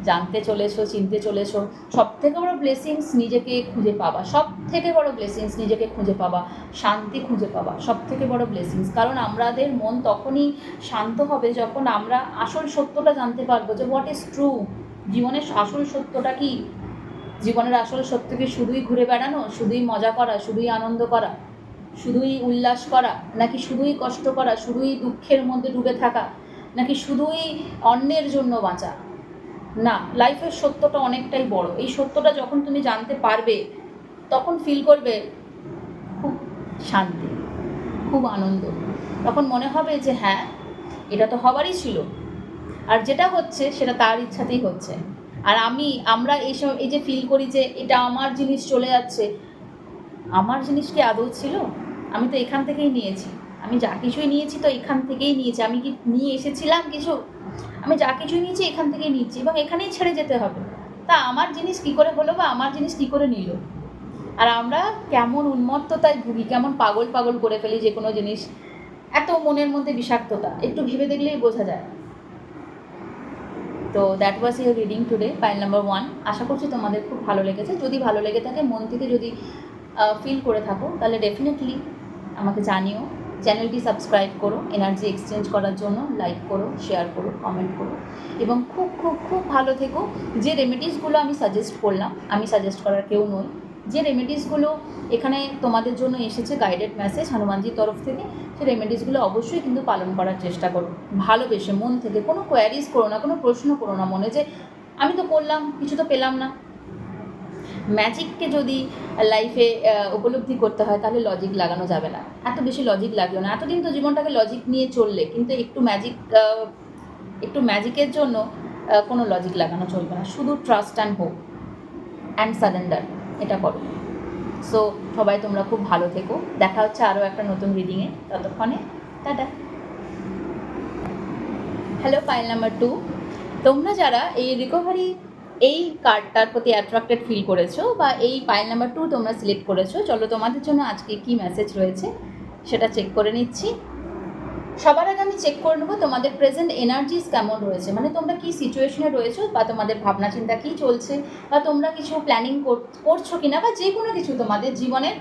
জানতে চলেছো, চিনতে চলেছো। সব থেকে বড়ো ব্লেসিংস নিজেকে খুঁজে পাবা, সব থেকে বড়ো ব্লেসিংস নিজেকে খুঁজে পাবা, শান্তি খুঁজে পাবা, সব থেকে বড়ো ব্লেসিংস। কারণ আমাদের মন তখনই শান্ত হবে যখন আমরা আসল সত্যটা জানতে পারবো, যে হোয়াট ইজ ট্রু, জীবনের আসল সত্যটা কি। জীবনের আসল সত্য কি শুধুই ঘুরে বেড়ানো, শুধুই মজা করা, শুধুই আনন্দ করা, শুধুই উল্লাস করা, নাকি শুধুই কষ্ট করা, শুধুই দুঃখের মধ্যে ডুবে থাকা, নাকি শুধুই অন্যের জন্য বাঁচা? না, লাইফের সত্যটা অনেকটাই বড়। এই সত্যটা যখন তুমি জানতে পারবে, তখন ফিল করবে খুব শান্তি, খুব আনন্দ। তখন মনে হবে যে হ্যাঁ, এটা তো হবারই ছিল, আর যেটা হচ্ছে সেটা তার ইচ্ছাতেই হচ্ছে। আর আমরা এই যে ফিল করি যে এটা আমার জিনিস চলে যাচ্ছে, আমার জিনিস কি আদৌ ছিল? আমি তো এখান থেকেই নিয়েছি, আমি যা কিছুই নিয়েছি তো এখান থেকেই নিয়েছি। আমি কি নিয়ে এসেছিলাম কিছু? আমি যা কিছুই নিয়েছি এখান থেকেই নিচ্ছি, এবং এখানেই ছেড়ে যেতে হবে। তা আমার জিনিস কী করে হলো, বা আমার জিনিস কী করে নিল? আর আমরা কেমন উন্মত্ততায় ভুগি, কেমন পাগল পাগল করে ফেলি যে কোনো জিনিস, এত মনের মধ্যে বিষাক্ততা একটু ভেবে দেখলেই বোঝা যায়। তো that was your reading today, pile number 1। আশা করছি তোমাদের খুব ভালো লেগেছে। যদি ভালো লেগে থাকে, মন থেকে যদি ফিল করে থাকো, তাহলে ডেফিনেটলি আমাকে জানিও। চ্যানেলটি সাবস্ক্রাইব করো, এনার্জি এক্সচেঞ্জ করার জন্য লাইক করো, শেয়ার করো, কমেন্ট করো, এবং খুব খুব খুব ভালো থেকো। যে রেমেডিসগুলো আমি সাজেস্ট করলাম, আমি সাজেস্ট করার কেউ নই, যে রেমেডিসগুলো এখানে তোমাদের জন্য এসেছে গাইডেড মেসেজ হনুমানজির তরফ থেকে, সেই রেমেডিসগুলো অবশ্যই কিন্তু পালন করার চেষ্টা করো, ভালোবেসে, মন থেকে। কোনো কোয়ারিজ করো না, কোনো প্রশ্ন করো না মনে, যে আমি তো করলাম, কিছু তো পেলাম না। ম্যাজিককে যদি লাইফে উপলব্ধি করতে হয়, তাহলে লজিক লাগানো যাবে না, এত বেশি লজিক লাগলো না। এতদিন তো জীবনটাকে লজিক নিয়ে চললে, কিন্তু একটু ম্যাজিকের জন্য কোনো লজিক লাগানো চলবে না। শুধু trust and hope and surrender, এটা করো। সো সবাই তোমরা খুব ভালো থেকো, দেখা হচ্ছে আরও একটা নতুন রিডিংয়ে, ততক্ষণে টাটা। হ্যালো পাইল নাম্বার 2, তোমরা যারা এই রিকভারি এই কার্ডটার প্রতি অ্যাট্রাক্টেড ফিল করেছো বা এই পাইল নাম্বার 2 তোমরা সিলেক্ট করেছো, চলো তোমাদের জন্য আজকে কী মেসেজ রয়েছে সেটা চেক করে নিচ্ছি। সবার আগে আমি চেক করে নেবো তোমাদের প্রেজেন্ট এনার্জিস কেমন রয়েছে, মানে তোমরা কী সিচুয়েশনে রয়েছো বা তোমাদের ভাবনা চিন্তা কী চলছে, বা তোমরা কিছু প্ল্যানিং করছো কিনা, বা যে কোনো কিছু তোমাদের জীবনের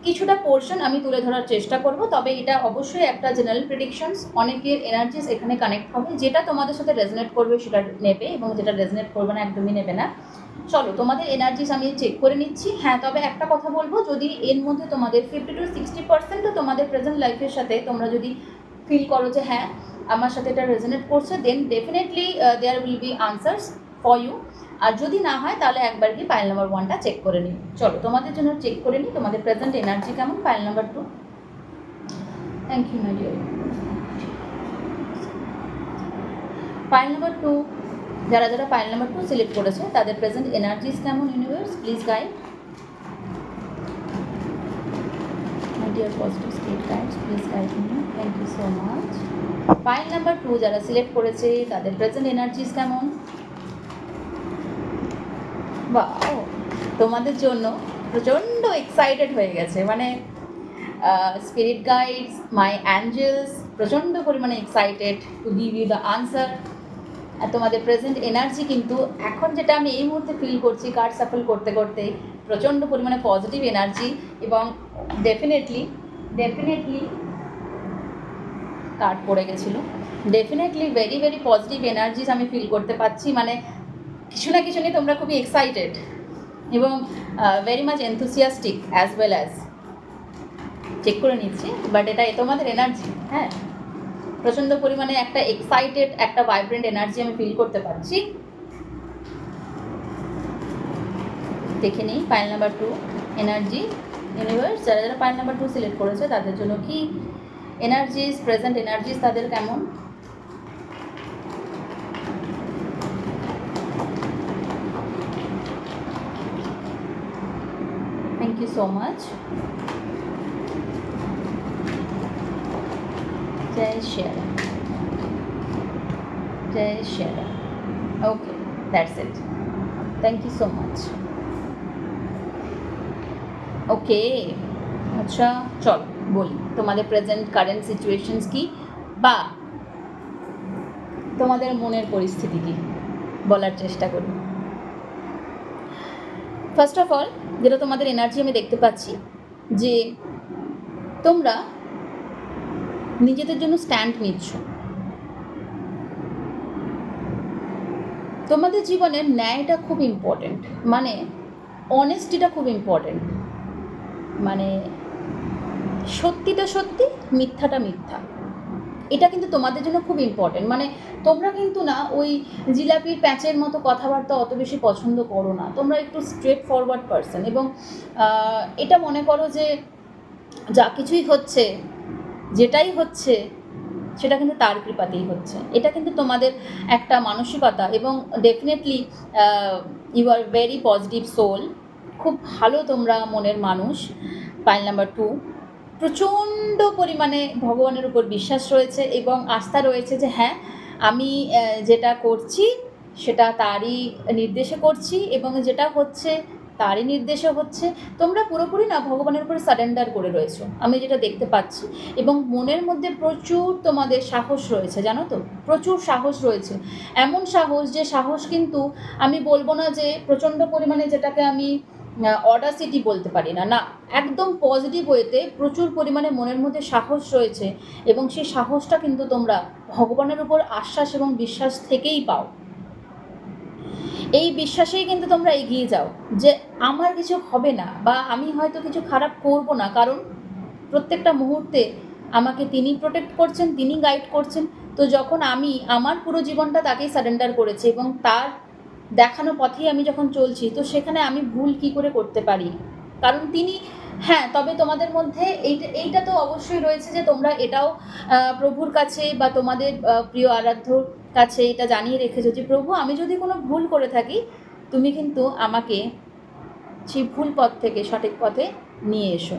কিছুটা পোর্শন আমি তুলে ধরার চেষ্টা করব। তবে এটা অবশ্যই একটা জেনারেল প্রেডিকশনস, অনেকের এনার্জিস এখানে কানেক্ট হবে, যেটা তোমাদের সাথে রেজনেট করবে সেটা নেবে এবং যেটা রেজনেট করবে না একদমই নেবে না। চলো তোমাদের এনার্জিস আমি চেক করে নিচ্ছি। হ্যাঁ, তবে একটা কথা বলবো, যদি এর মধ্যে তোমাদের 50 to 60% তোমাদের প্রেজেন্ট লাইফের সাথে তোমরা যদি ফিল করো যে হ্যাঁ আমার সাথে এটা রেজনেট করছে, then definitely there will be answers for you. আর যদি না হয় তাহলে একবার কি পাইল নাম্বার 1টা চেক করে নিই। চলো তোমাদের জন্য চেক করে নিই তোমাদের প্রেজেন্ট এনার্জি কেমন। Pile number 2, thank you my dear. Pile number 2, যারা যারা পাইল নাম্বার 2 সিলেক্ট করেছে তাদের প্রেজেন্ট এনার্জিস কেমন universe, please guide. My dear positive spirit guides, please guide me, thank you so much. Pile number 2 যারা select করেছে তাদের present energies কেমন। বাও, তোমাদের জন্য প্রচণ্ড এক্সাইটেড হয়ে গেছে, মানে স্পিরিট গাইডস, মাই অ্যাঞ্জেলস প্রচণ্ড পরিমাণে excited to give you the answer. আর তোমাদের প্রেজেন্ট এনার্জি কিন্তু এখন যেটা আমি এই মুহূর্তে ফিল করছি কার্ড সাফল করতে করতে, প্রচণ্ড পরিমাণে পজিটিভ এনার্জি, এবং ডেফিনেটলি কার্ড পড়ে গেছিলো, definitely very very positive energies আমি ফিল করতে পারছি। মানে কিছু না কিছু নিয়ে তোমরা খুবই এক্সাইটেড এবং very much enthusiastic as well as. Check করে নিচ্ছি, বাট এটা তোমাদের এনার্জি, হ্যাঁ প্রচণ্ড পরিমাণে একটা এক্সাইটেড একটা ভাইব্রেন্ট এনার্জি আমি ফিল করতে পারছি। দেখে নিই পাইল নাম্বার 2 এনার্জি ইউনিভার্স, যারা যারা পাইল নাম্বার 2 সিলেক্ট করেছে তাদের জন্য কি এনার্জিস, প্রেজেন্ট এনার্জিস তাদের কেমন। Thank you so much. জয় শ্যারা, জয় শ্যারা। Okay, that's it, thank you so much. Okay, আচ্ছা চল বলি তোমাদের প্রেজেন্ট কারেন্ট সিচুয়েশনস কি, বা তোমাদের মনের পরিস্থিতি কি, বলার চেষ্টা করি। ফার্স্ট অফ অল, যেটা তোমাদের এনার্জি আমি দেখতে পাচ্ছি যে তোমরা নিজেদের জন্য স্ট্যান্ড নিচ্ছ। তোমাদের জীবনের ন্যায়টা খুব ইম্পর্টেন্ট, মানে অনেস্টিটা খুব ইম্পর্টেন্ট, মানে সত্যিটা সত্যি, মিথ্যাটা মিথ্যা, এটা কিন্তু তোমাদের জন্য খুব ইম্পর্টেন্ট। মানে তোমরা কিন্তু না ওই জিলাপির প্যাঁচের মতো কথাবার্তা অত বেশি পছন্দ করো না, তোমরা একটু স্ট্রেট ফরওয়ার্ড পারসন, এবং এটা মনে করো যে যা কিছুই হচ্ছে, যেটাই হচ্ছে সেটা কিন্তু তার কৃপাতেই হচ্ছে, এটা কিন্তু তোমাদের একটা মানসিকতা। এবং definitely you are very positive soul, খুব ভালো তোমরা মনের মানুষ। পাইল নাম্বার 2, প্রচণ্ড পরিমাণে ভগবানের উপর বিশ্বাস রয়েছে এবং আস্থা রয়েছে যে হ্যাঁ আমি যেটা করছি সেটা তারই নির্দেশে করছি, এবং যেটা হচ্ছে তারই নির্দেশে হচ্ছে। তোমরা পুরোপুরি না ভগবানের উপরে সারেন্ডার করে রয়েছো, আমি যেটা দেখতে পাচ্ছি। এবং মনের মধ্যে প্রচুর তোমাদের সাহস রয়েছে, জানো তো, প্রচুর সাহস রয়েছে। এমন সাহস, যে সাহস কিন্তু আমি বলবো না যে প্রচণ্ড পরিমাণে, যেটাকে আমি অডাসিটি বলতে পারি না, না, একদম পজিটিভ ওয়েতে প্রচুর পরিমাণে মনের মধ্যে সাহস রয়েছে। এবং সেই সাহসটা কিন্তু তোমরা ভগবানের উপর আশ্বাস এবং বিশ্বাস থেকেই পাও। এই বিশ্বাসেই কিন্তু তোমরা এগিয়ে যাও যে আমার কিছু হবে না, বা আমি হয়তো কিছু খারাপ করব না, কারণ প্রত্যেকটা মুহূর্তে আমাকে তিনি প্রোটেক্ট করছেন, তিনি গাইড করছেন। তো যখন আমি আমার পুরো জীবনটা তাকেই সারেন্ডার করেছি এবং তার দেখানো পথেই আমি যখন চলছি, তো সেখানে আমি ভুল কী করে করতে পারি, কারণ তিনি। হ্যাঁ, তবে তোমাদের মধ্যে এইটা তো অবশ্যই রয়েছে যে তোমরা এটাও প্রভুর কাছে বা তোমাদের প্রিয় আরাধ্যর কাছে এটা জানিয়ে রেখেছো যে প্রভু, আমি যদি কোনো ভুল করে থাকি তুমি কিন্তু আমাকে সেই ভুল পথ থেকে সঠিক পথে নিয়ে এসো।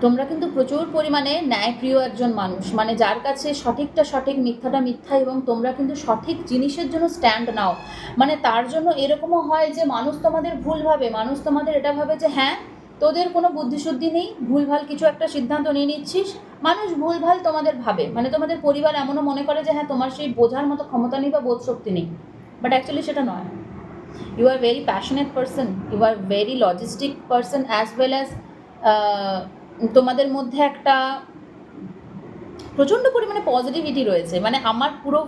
তোমরা কিন্তু প্রচুর পরিমাণে ন্যায়প্রিয় একজন মানুষ, মানে যার কাছে সঠিকটা সঠিক, মিথ্যাটা মিথ্যা, এবং তোমরা কিন্তু সঠিক জিনিসের জন্য স্ট্যান্ড নাও। মানে তার জন্য এরকমও হয় যে মানুষ তোমাদের ভুল ভাবে, মানুষ তোমাদের এটা ভাবে যে হ্যাঁ তোদের কোনো বুদ্ধিশুদ্ধি নেই, ভুলভাল কিছু একটা সিদ্ধান্ত নিয়ে নিচ্ছিস। মানুষ ভুলভাল তোমাদের ভাবে, মানে তোমাদের পরিবার এমনও মনে করে যে হ্যাঁ তোমার সেই বোঝার মতো ক্ষমতা নেই বা বোধশক্তি নেই, বাট অ্যাকচুয়ালি সেটা নয়। You are very passionate person, you are very logistic person, as well as তোমাদের মধ্যে একটা প্রচণ্ড পরিমাণে পজিটিভিটি রয়েছে। মানে আমার পুরো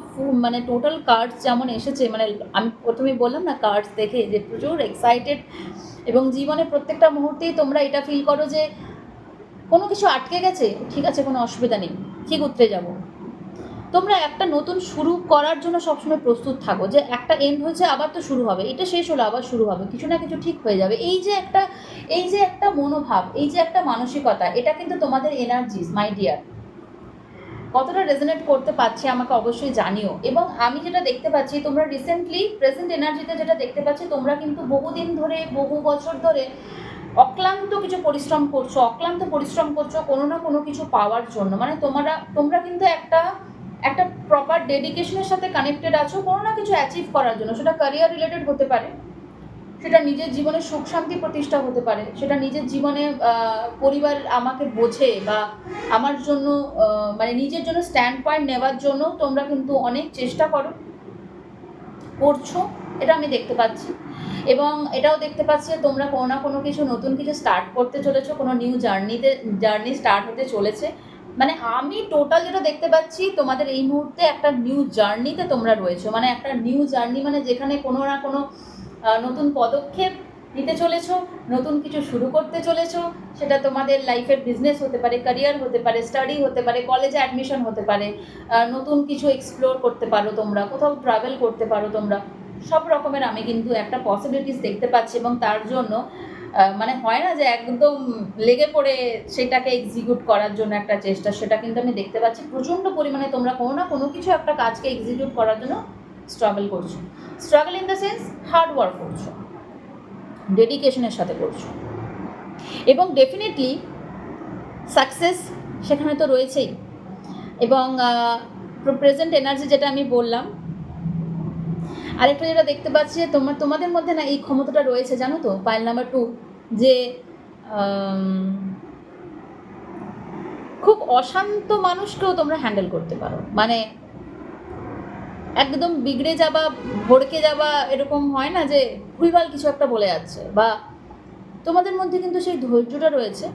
মানে টোটাল কার্ডস যেমন এসেছে, মানে আমি প্রথমেই বললাম না কার্ডস দেখে যে প্রচুর এক্সাইটেড, এবং জীবনে প্রত্যেকটা মুহূর্তেই তোমরা এটা ফিল করো যে কোনো কিছু আটকে গেছে, ঠিক আছে কোনো অসুবিধা নেই, ঠিক উঠতে যাব। তোমরা একটা নতুন শুরু করার জন্য সবসময় প্রস্তুত থাকো, যে একটা এন্ড হয়েছে আবার তো শুরু হবে, এটা শেষ হলো আবার শুরু হবে, কিছু না কিছু ঠিক হয়ে যাবে। এই যে একটা মনোভাব, এই যে একটা মানসিকতা, এটা কিন্তু তোমাদের এনার্জিস মাই ডিয়ার। কতটা রেজোনেট করতে পারছি আমাকে অবশ্যই জানিও। এবং আমি যেটা দেখতে পাচ্ছি, তোমরা রিসেন্টলি প্রেজেন্ট এনার্জিতে যেটা দেখতে পাচ্ছি, তোমরা কিন্তু বহুদিন ধরে, বহু বছর ধরে অক্লান্ত কিছু পরিশ্রম করছো কোনো না কোনো কিছু পাওয়ার জন্য। মানে তোমরা কিন্তু একটা প্রপার ডেডিকেশনের সাথে কানেক্টেড আছো কোনো না কিছু অ্যাচিভ করার জন্য। সেটা ক্যারিয়ার রিলেটেড হতে পারে, সেটা নিজের জীবনে সুখ শান্তি প্রতিষ্ঠা হতে পারে, সেটা নিজের জীবনে পরিবার আমাকে বোঝে বা আমার জন্য মানে নিজের জন্য স্ট্যান্ড পয়েন্ট নেওয়ার জন্য তোমরা কিন্তু অনেক চেষ্টা করছো, এটা আমি দেখতে পাচ্ছি। এবং এটাও দেখতে পাচ্ছি তোমরা কোনো না কোনো কিছু নতুন কিছু স্টার্ট করতে চলেছো, কোনো নিউ জার্নি স্টার্ট হতে চলেছে। মানে আমি টোটাল যেটা দেখতে পাচ্ছি, তোমাদের এই মুহূর্তে একটা নিউ জার্নিতে তোমরা রয়েছো। মানে একটা নিউ জার্নি, মানে যেখানে কোনো না কোনো নতুন পদক্ষেপ নিতে চলেছো, নতুন কিছু শুরু করতে চলেছো। সেটা তোমাদের লাইফের বিজনেস হতে পারে, ক্যারিয়ার হতে পারে, স্টাডি হতে পারে, কলেজে অ্যাডমিশন হতে পারে, নতুন কিছু এক্সপ্লোর করতে পারো তোমরা, কোথাও ট্রাভেল করতে পারো তোমরা। সব রকমের আমি কিন্তু একটা পসিবিলিটিস দেখতে পাচ্ছি। এবং তার জন্য মানে হয় না যে একদম লেগে পড়ে সেটাকে এক্সিকিউট করার জন্য একটা চেষ্টা, সেটা কিন্তু আমি দেখতে পাচ্ছি প্রচণ্ড পরিমাণে তোমরা কোনো না কোনো কিছু একটা কাজকে এক্সিকিউট করার জন্য স্ট্রাগল করছো। Struggle in the sense hard work করছো, ডেডিকেশনের সাথে করছো, এবং ডেফিনেটলি সাকসেস সেখানে তো রয়েছেই। এবং প্রেজেন্ট এনার্জি যেটা আমি বললাম, আরেকটা যেটা দেখতে পাচ্ছি, তোমাদের মধ্যে না এই ক্ষমতাটা রয়েছে জানো তো, পাইল নাম্বার 2, যে খুব অশান্ত মানুষকেও তোমরা হ্যান্ডেল করতে পারো। মানে একদম বিগড়ে যাবা, ভড়কে যাবা, এরকম হয় না যে ভুলভাল কিছু একটা বলে যাচ্ছে, বা তোমাদের মধ্যে কিন্তু সেই ধৈর্যটা রয়েছে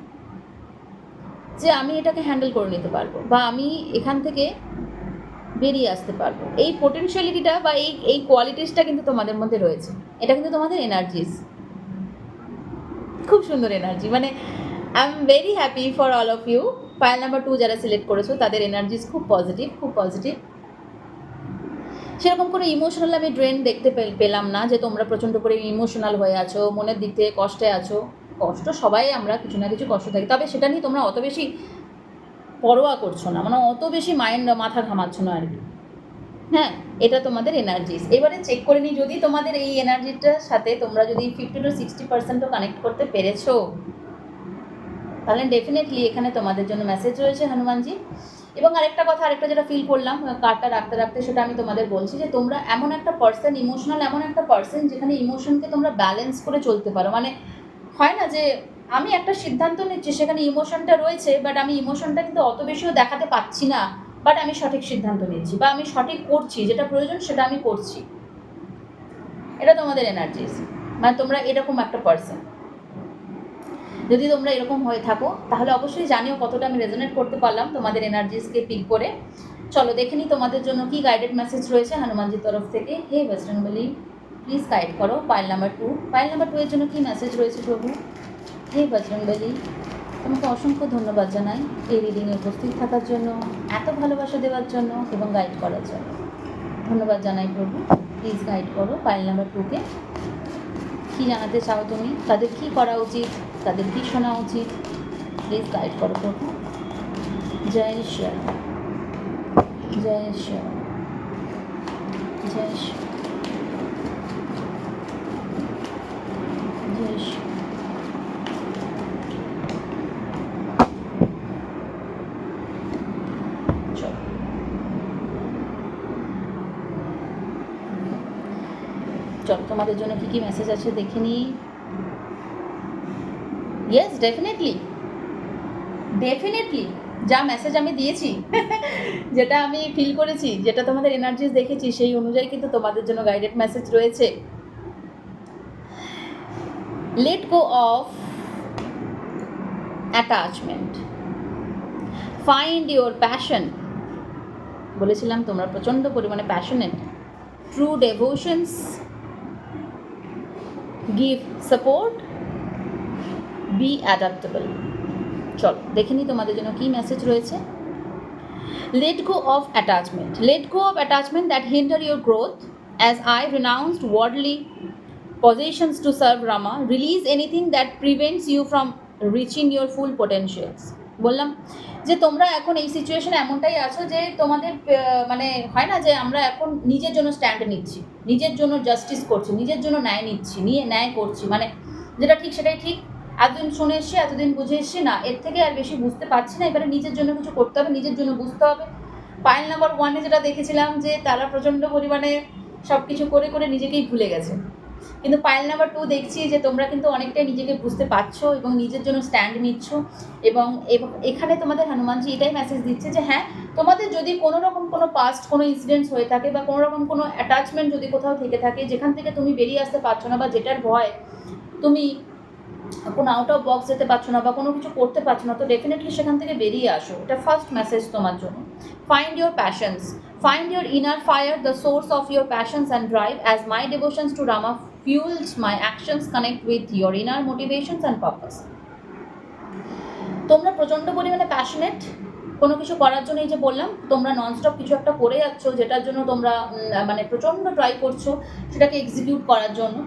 যে আমি এটাকে হ্যান্ডেল করে নিতে পারবো, বা আমি এখান থেকে বেরিয়ে আসতে পারবো। এই পোটেনশিয়ালিটিটা বা এই কোয়ালিটিসটা কিন্তু তোমাদের মধ্যে রয়েছে। এটা কিন্তু তোমাদের এনার্জিস, খুব সুন্দর এনার্জি। মানে I am very happy for all of you. পাইল নাম্বার 2 যারা সিলেক্ট করেছো তাদের এনার্জিস খুব পজিটিভ, খুব পজিটিভ। সেরকম কোনো ইমোশনাল আমি ড্রেন দেখতে পেলাম না যে তোমরা প্রচণ্ড করে ইমোশনাল হয়ে আছো, মনের দিক থেকে কষ্টে আছো। কষ্ট সবাই আমরা কিছু না কিছু কষ্ট থাকি, তবে সেটা নিয়ে তোমরা অত বেশি পরোয়া করছো না, মানে অত বেশি মাথা ঘামাচ্ছ না আর কি। হ্যাঁ, এটা তোমাদের এনার্জিস। এবারে চেক করে নিই, যদি তোমাদের এই এনার্জিটার সাথে তোমরা যদি 50 to 60% কানেক্ট করতে পেরেছো, তাহলে ডেফিনেটলি এখানে তোমাদের জন্য মেসেজ রয়েছে হনুমানজি। এবং আরেকটা যেটা ফিল করলাম কার্ডটা রাখতে রাখতে, সেটা আমি তোমাদের বলছি যে তোমরা এমন একটা পার্সন, ইমোশনাল এমন একটা পার্সন যেখানে ইমোশনকে তোমরা ব্যালেন্স করে চলতে পারো। মানে হয় না যে আমি একটা সিদ্ধান্ত নিচ্ছি, সেখানে ইমোশনটা রয়েছে, বাট আমি ইমোশনটা কিন্তু অত বেশিও দেখাতে পাচ্ছি না, বাট আমি সঠিক সিদ্ধান্ত নিচ্ছি, বা আমি সঠিক করছি, যেটা প্রয়োজন সেটা আমি করছি। এটা তোমাদের এনার্জিস, মানে তোমরা এরকম একটা পার্সন। যদি তোমরা এরকম হয়ে থাকো তাহলে অবশ্যই জানিও কতটা আমি রেজোনেট করতে পারলাম তোমাদের এনার্জিসকে পিক করে। চলো দেখে নিই তোমাদের জন্য কি গাইডেড মেসেজ রয়েছে হনুমানজির তরফ থেকে। হে বজরংবলী, প্লিজ গাইড করো পাইল নাম্বার 2। পাইল নাম্বার 2 এর জন্য কি মেসেজ রয়েছে প্রভু? হে বজরংবলী, তোমাকে অসংখ্য ধন্যবাদ জানাই এই রিডিংয়ে উপস্থিত থাকার জন্য, এত ভালোবাসা দেওয়ার জন্য এবং গাইড করার জন্য। ধন্যবাদ জানাই প্রভু। প্লিজ গাইড করো পাইল নাম্বার 2কে। কী জানাতে চাও তুমি? তাদের কী করা উচিত, তাদের কী শোনা উচিত? প্লিজ গাইড করো প্রভু। জয় ঈশ্বর, জয় ঈশ্বর, জয় ঈশ্বর, রাজেশ। চল তোমাদের জন্য কি কি মেসেজ আছে দেখে নিই। ইয়েস, ডেফিনেটলি যা মেসেজ আমি দিয়েছি যেটা আমি ফিল করেছি, যেটা তোমাদের এনার্জিস দেখেছি, সেই অনুযায়ী কিন্তু তোমাদের জন্য গাইডেড মেসেজ রয়েছে। Let go of attachment, find your passion. বলেছিলাম তোমরা প্রচণ্ড পরিমাণে passionate. True devotions, give support, be adaptable. চলো দেখে নিই তোমাদের জন্য কী মেসেজ রয়েছে। Let go of attachment, let go of attachment that hinder your growth, as I renounced worldly possessions to serve Rama, release anything that prevents you from reaching your full potentials. বললাম যে তোমরা এখন এই সিচুয়েশনে এমনটাই আছো যে তোমাদের মানে হয় না যে আমরা এখন নিজের জন্য স্ট্যান্ড নিচ্ছি, নিজের জন্য জাস্টিস করছি, নিজের জন্য ন্যায় নিচ্ছি, ন্যায় করছি, মানে যেটা ঠিক সেটাই ঠিক। এতদিন শুনে এসছি, এতদিন বুঝে এসছি, না এর থেকে আর বেশি বুঝতে পারছি না, এবারে নিজের জন্য কিছু করতে হবে, নিজের জন্য বুঝতে হবে। পাইল নাম্বার 1-এ যেটা দেখেছিলাম যে তারা প্রচণ্ড পরিমাণে সব কিছু করে করে নিজেকেই ভুলে গেছে, কিন্তু পাইল নাম্বার 2 দেখছি যে তোমরা কিন্তু অনেকটাই নিজেকে বুঝতে পারছো এবং নিজের জন্য স্ট্যান্ড নিচ্ছ। এবং এখানে তোমাদের হনুমানজি এটাই মেসেজ দিচ্ছে যে হ্যাঁ, তোমাদের যদি কোনো রকম কোনো পাস্ট কোনো ইনসিডেন্টস হয়ে থাকে বা কোনো রকম কোনো অ্যাটাচমেন্ট যদি কোথাও থেকে থাকে যেখান থেকে তুমি বেরিয়ে আসতে পারছো না, বা যেটার ভয় তুমি কোনো আউট অফ বক্স যেতে পারছো না বা কোনো কিছু করতে পারছো না, তো ডেফিনেটলি সেখান থেকে বেরিয়ে আসো। এটা ফার্স্ট মেসেজ তোমার জন্য। Find your passions, find your inner fire, the source of your passions and drive, as my devotions to Rama fuels my actions, connect with your inner motivations and purpose. তোমরা প্রচণ্ড পরিমাণে passionate কোনো কিছু করার জন্য, এই যে বললাম তোমরা ননস্টপ কিছু একটা করে যাচ্ছ, যেটার জন্য তোমরা মানে প্রচণ্ড ট্রাই করছো সেটাকে এক্সিকিউট করার জন্য।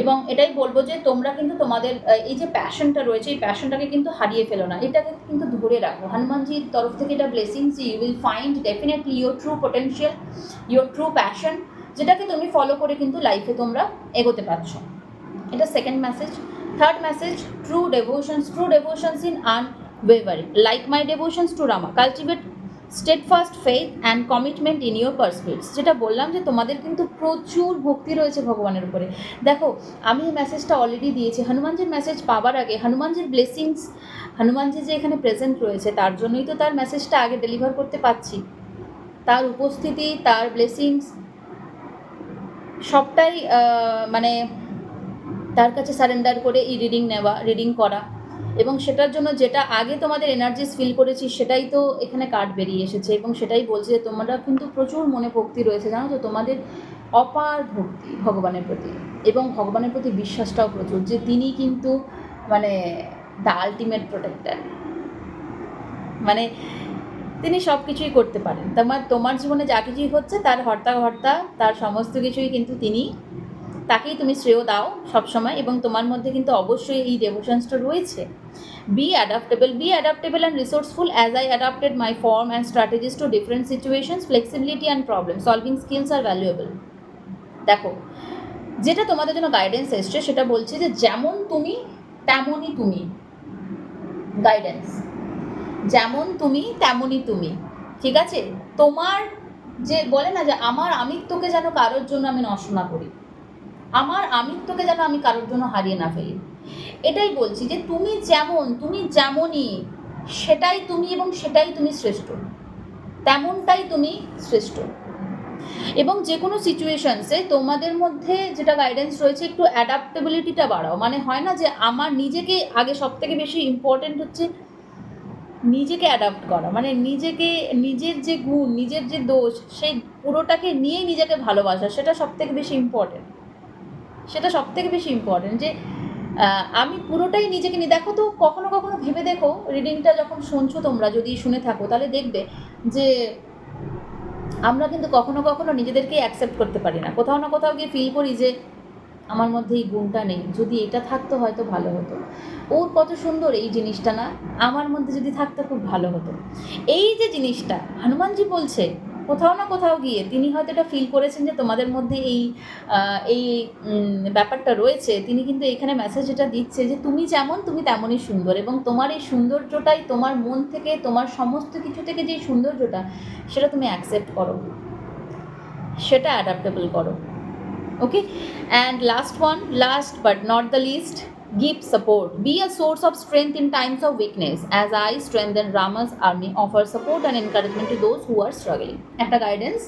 এবং এটাই বলবো যে তোমরা কিন্তু তোমাদের এই যে প্যাশনটা রয়েছে, এই প্যাশনটাকে কিন্তু হারিয়ে ফেলো না, এটাকে কিন্তু ধরে রাখো। হনুমানজির তরফ থেকে এটা blessings, you will find definitely your true potential, your true passion, যেটাকে তুমি ফলো করে কিন্তু লাইফে তোমরা এগোতে পারছো। এটা second message. Third message, true devotions in unwavering, like my devotions to Rama, cultivate steadfast faith and commitment in your pursuits. যেটা বললাম যে তোমাদের কিন্তু প্রচুর ভক্তি রয়েছে ভগবানের উপরে। দেখো আমি এই মেসেজটা অলরেডি দিয়েছি, হনুমানজির মেসেজ পাওয়ার আগে হনুমানজির ব্লেসিংস, হনুমানজি যে এখানে প্রেজেন্ট রয়েছে তার জন্যই তো তার মেসেজটা আগে ডেলিভার করতে পারছি। তার উপস্থিতি, তার ব্লেসিংস সবটাই মানে তার কাছে সারেন্ডার করে এই রিডিং করা, এবং সেটার জন্য যেটা আগে তোমাদের এনার্জিস ফিল করেছি সেটাই তো এখানে কার্ড বেরিয়ে এসেছে। এবং সেটাই বলছে যে তোমরা কিন্তু প্রচুর মনে ভক্তি রয়েছে, জানো তো, তোমাদের অপার ভক্তি ভগবানের প্রতি, এবং ভগবানের প্রতি বিশ্বাসটাও প্রচুর, যে তিনি কিন্তু মানে দ্য আলটিমেট প্রোটেক্টর, মানে তিনি সব কিছুই করতে পারেন। তোমার জীবনে যা কিছুই হচ্ছে তার হর্তা তার সমস্ত কিছুই কিন্তু তিনি, তাকেই তুমি শ্রেয় দাও সবসময়, এবং তোমার মধ্যে কিন্তু অবশ্যই এই ডেভোশনসটা রয়েছে। Be adaptable and resourceful, as I adapted my form and strategies to different situations, flexibility and problem solving skills are valuable. দেখো যেটা তোমাদের জন্য গাইডেন্স এসছে সেটা বলছে যে যেমন তুমি তেমনই তুমি, গাইডেন্স যেমন তুমি তেমনই তুমি, ঠিক আছে? তোমার যে বলে না যে আমার আমিত্বকে যেন কারোর জন্য আমি নষ্ট না করি, আমার আমিত্বকে যেন আমি কারোর জন্য হারিয়ে না ফেলি, এটাই বলছি যে তুমি যেমনই সেটাই তুমি, এবং সেটাই তুমি শ্রেষ্ঠ, তেমনটাই তুমি শ্রেষ্ঠ। এবং যে কোনো সিচুয়েশনসে তোমাদের মধ্যে যেটা গাইডেন্স রয়েছে, একটু অ্যাডাপ্টেবিলিটিটা বাড়াও। মানে হয় না যে আমার নিজেকে আগে, সব থেকে বেশি ইম্পর্টেন্ট হচ্ছে নিজেকে অ্যাডাপ্ট করা, মানে নিজেকে, নিজের যে গুণ, নিজের যে দোষ, সেই পুরোটাকে নিয়েই নিজেকে ভালোবাসা, সেটা সব থেকে বেশি ইম্পর্টেন্ট, যে আমি পুরোটাই নিজেকে নিয়ে। দেখো তো কখনো কখনো ভেবে দেখো, রিডিংটা যখন শুনছো তোমরা যদি শুনে থাকো তাহলে দেখবে যে আমরা কিন্তু কখনো কখনো নিজেদেরকে অ্যাকসেপ্ট করতে পারি না, কোথাও না কোথাও গিয়ে ফিল করি যে আমার মধ্যে এই গুণটা নেই, যদি এটা থাকতো হয়তো ভালো হতো, ওর কত সুন্দর এই জিনিসটা না, আমার মধ্যে যদি থাকতো খুব ভালো হতো। এই যে জিনিসটা হনুমানজি বলছে, কোথাও না কোথাও গিয়ে তিনি হয়তো এটা ফিল করেছেন যে তোমাদের মধ্যে এই ব্যাপারটা রয়েছে। তিনি কিন্তু এখানে মেসেজ এটা দিচ্ছে যে তুমি যেমন তুমি তেমনই সুন্দর, এবং তোমার এই সৌন্দর্যটাই তোমার মন থেকে, তোমার সমস্ত কিছু থেকে যে সৌন্দর্যটা, সেটা তুমি অ্যাকসেপ্ট করো, সেটা অ্যাডাপ্টেবল করো। ওকে, and last but not the least, give support. Be a source of strength in times of weakness. As I strengthen Rama's army, offer support and encouragement to those who are struggling. একটা guidance,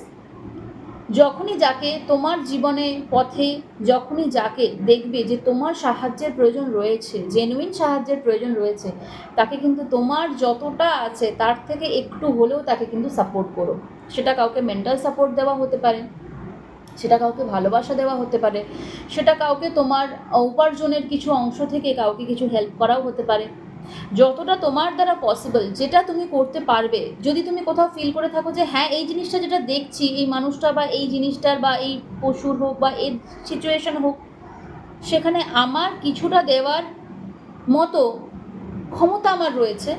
যখনই যাকে তোমার জীবনে পথে, যখনই যাকে দেখবে যে তোমার সাহায্যের প্রয়োজন রয়েছে, জেনুইন সাহায্যের প্রয়োজন রয়েছে, তাকে কিন্তু তোমার যতটা আছে তার থেকে একটু হলেও তাকে কিন্তু সাপোর্ট করো। সেটা কাউকে মেন্টাল সাপোর্ট দেওয়া হতে পারে, সেটা কাউকে ভালোবাসা দেওয়া হতে পারে, সেটা কাউকে তোমার উপার্জনের কিছু অংশ থেকে কাউকে কিছু হেল্প করাও হতে পারে। যতটা তোমার দ্বারা পসিবল, যেটা তুমি করতে পারবে। যদি তুমি কোথাও ফিল করে থাকো যে হ্যাঁ এই জিনিসটা যেটা দেখছি, এই মানুষটা বা এই জিনিসটার বা এই পশুর হোক বা এই সিচুয়েশন হোক, সেখানে আমার কিছুটা দেওয়ার মতো ক্ষমতা আমার রয়েছে,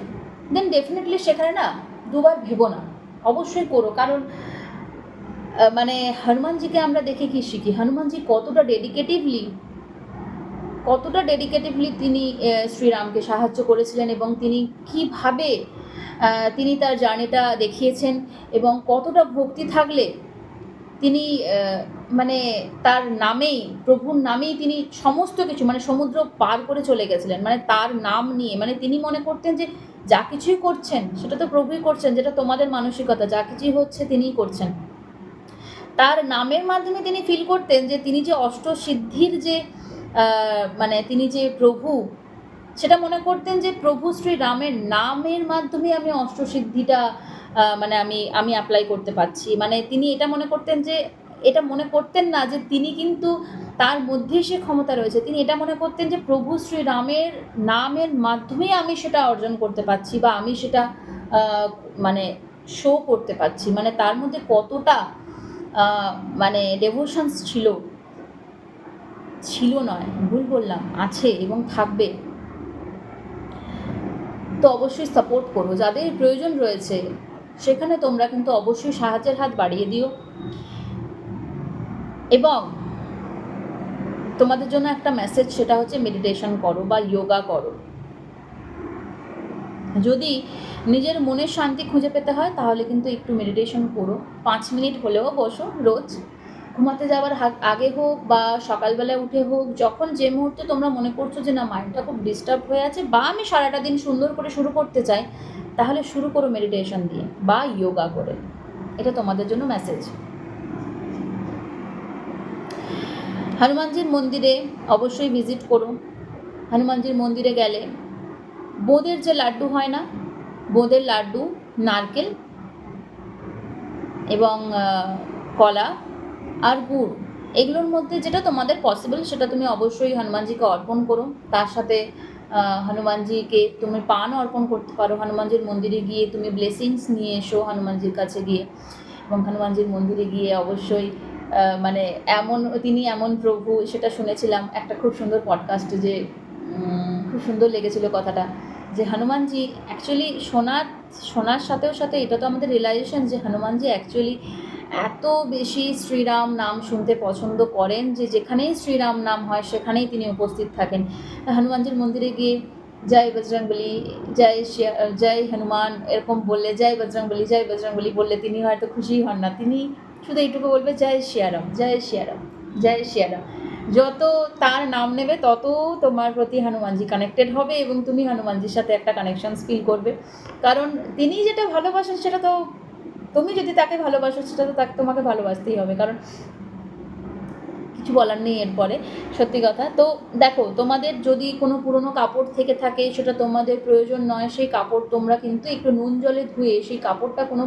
দেন ডেফিনেটলি সেখানে না দুবার ভেবো না, অবশ্যই করো। কারণ মানে হনুমানজিকে আমরা দেখে কি শিখি, হনুমানজি কতটা ডেডিকেটিভলি তিনি শ্রীরামকে সাহায্য করেছিলেন, এবং তিনি কিভাবে তিনি তার জার্নিটা দেখিয়েছেন, এবং কতটা ভক্তি থাকলে তিনি মানে তার নামেই, প্রভুর নামেই তিনি সমস্ত কিছু, মানে সমুদ্র পার করে চলে গেছিলেন, মানে তার নাম নিয়ে। মানে তিনি মনে করতেন যে যা কিছুই করছেন সেটা তো প্রভুই করছেন, যেটা তোমাদের মানসিকতা, যা কিছুই হচ্ছে তিনিই করছেন। তার নামের মাধ্যমে তিনি ফিল করতেন যে তিনি যে অষ্টসিদ্ধির যে মানে তিনি যে প্রভু, সেটা মনে করতেন যে প্রভু শ্রীরামের নামের মাধ্যমে আমি অষ্টসিদ্ধিটা মানে আমি অ্যাপ্লাই করতে পারছি। মানে তিনি এটা মনে করতেন যে, এটা মনে করতেন না যে তিনি কিন্তু তার মধ্যে সে ক্ষমতা রয়েছে, তিনি এটা মনে করতেন যে প্রভু শ্রীরামের নামের মাধ্যমেই আমি সেটা অর্জন করতে পারছি, বা আমি সেটা মানে শো করতে পারছি। মানে তার মধ্যে কতটা মানে ডেভোশনস ছিল নয়, ভুল বললাম, আছে এবং থাকবে। তো অবশ্যই সাপোর্ট করো, যাদের প্রয়োজন রয়েছে সেখানে তোমরা কিন্তু অবশ্যই সাহায্যের হাত বাড়িয়ে দিও। এবং তোমাদের জন্য একটা মেসেজ, সেটা হচ্ছে মেডিটেশন করো বা যোগা করো। যদি নিজের মনের শান্তি খুঁজে পেতে হয় তাহলে কিন্তু একটু মেডিটেশন করো, 5 মিনিট হলেও বসো রোজ। ঘুমাতে যাওয়ার আগে হোক বা সকালবেলা উঠে হোক, যখন যে মুহূর্তে তোমরা মনে করছো যে না মাইন্ডটা খুব ডিস্টার্ব হয়ে আছে, বা আমি সারাটা দিন সুন্দর করে শুরু করতে চাই, তাহলে শুরু করো মেডিটেশন দিয়ে বা যোগা করে। এটা তোমাদের জন্য মেসেজ। হনুমানজির মন্দিরে অবশ্যই ভিজিট করো। হনুমানজির মন্দিরে গেলে বোঁদের যে লাড্ডু হয় না, বোঁদের লাড্ডু, নারকেল এবং কলা আর গুড়, এগুলোর মধ্যে যেটা তোমাদের পসিবল সেটা তুমি অবশ্যই হনুমানজিকে অর্পণ করো। তার সাথে হনুমানজিকে তুমি পানও অর্পণ করতে পারো। হনুমানজির মন্দিরে গিয়ে তুমি ব্লেসিংস নিয়ে এসো হনুমানজির কাছে গিয়ে, এবং হনুমানজির মন্দিরে গিয়ে অবশ্যই মানে তিনি এমন প্রভু, সেটা শুনেছিলাম একটা খুব সুন্দর পডকাস্টে, যে খুব সুন্দর লেগেছিল কথাটা, যে হনুমানজি অ্যাকচুয়ালি শোনার সাথে এটা তো আমাদের রিয়েলাইজেশন যে হনুমানজি অ্যাকচুয়ালি এত বেশি শ্রীরাম নাম শুনতে পছন্দ করেন যে যেখানেই শ্রীরাম নাম হয় সেখানেই তিনি উপস্থিত থাকেন। হনুমানজির মন্দিরে গিয়ে জয় বজরংবলী, জয় হনুমান এরকম বললে, জয় বজরংবলী বললে তিনি হয়তো খুশি হন না, তিনি শুধু এইটুকু বলবে জয় শ্রীরাম, জয় শ্রীরাম, জয় শ্রীরাম। যত তার নাম নেবে তত তোমার প্রতি হনুমানজি কানেক্টেড হবে, এবং তুমি হনুমানজির সাথে একটা কানেকশনস ফিল করবে। কারণ তিনি যেটা ভালোবাসেন সেটা তো, তুমি যদি তাকে ভালোবাসো সেটা তো তোমাকে ভালোবাসতেই হবে, কারণ কিছু বলার নেই এরপরে, সত্যি কথা। তো দেখো, তোমাদের যদি কোনো পুরনো কাপড় থেকে থাকে, সেটা তোমাদের প্রয়োজন নয়, সেই কাপড় তোমরা কিন্তু একটু নুন জলে ধুয়ে সেই কাপড়টা কোনো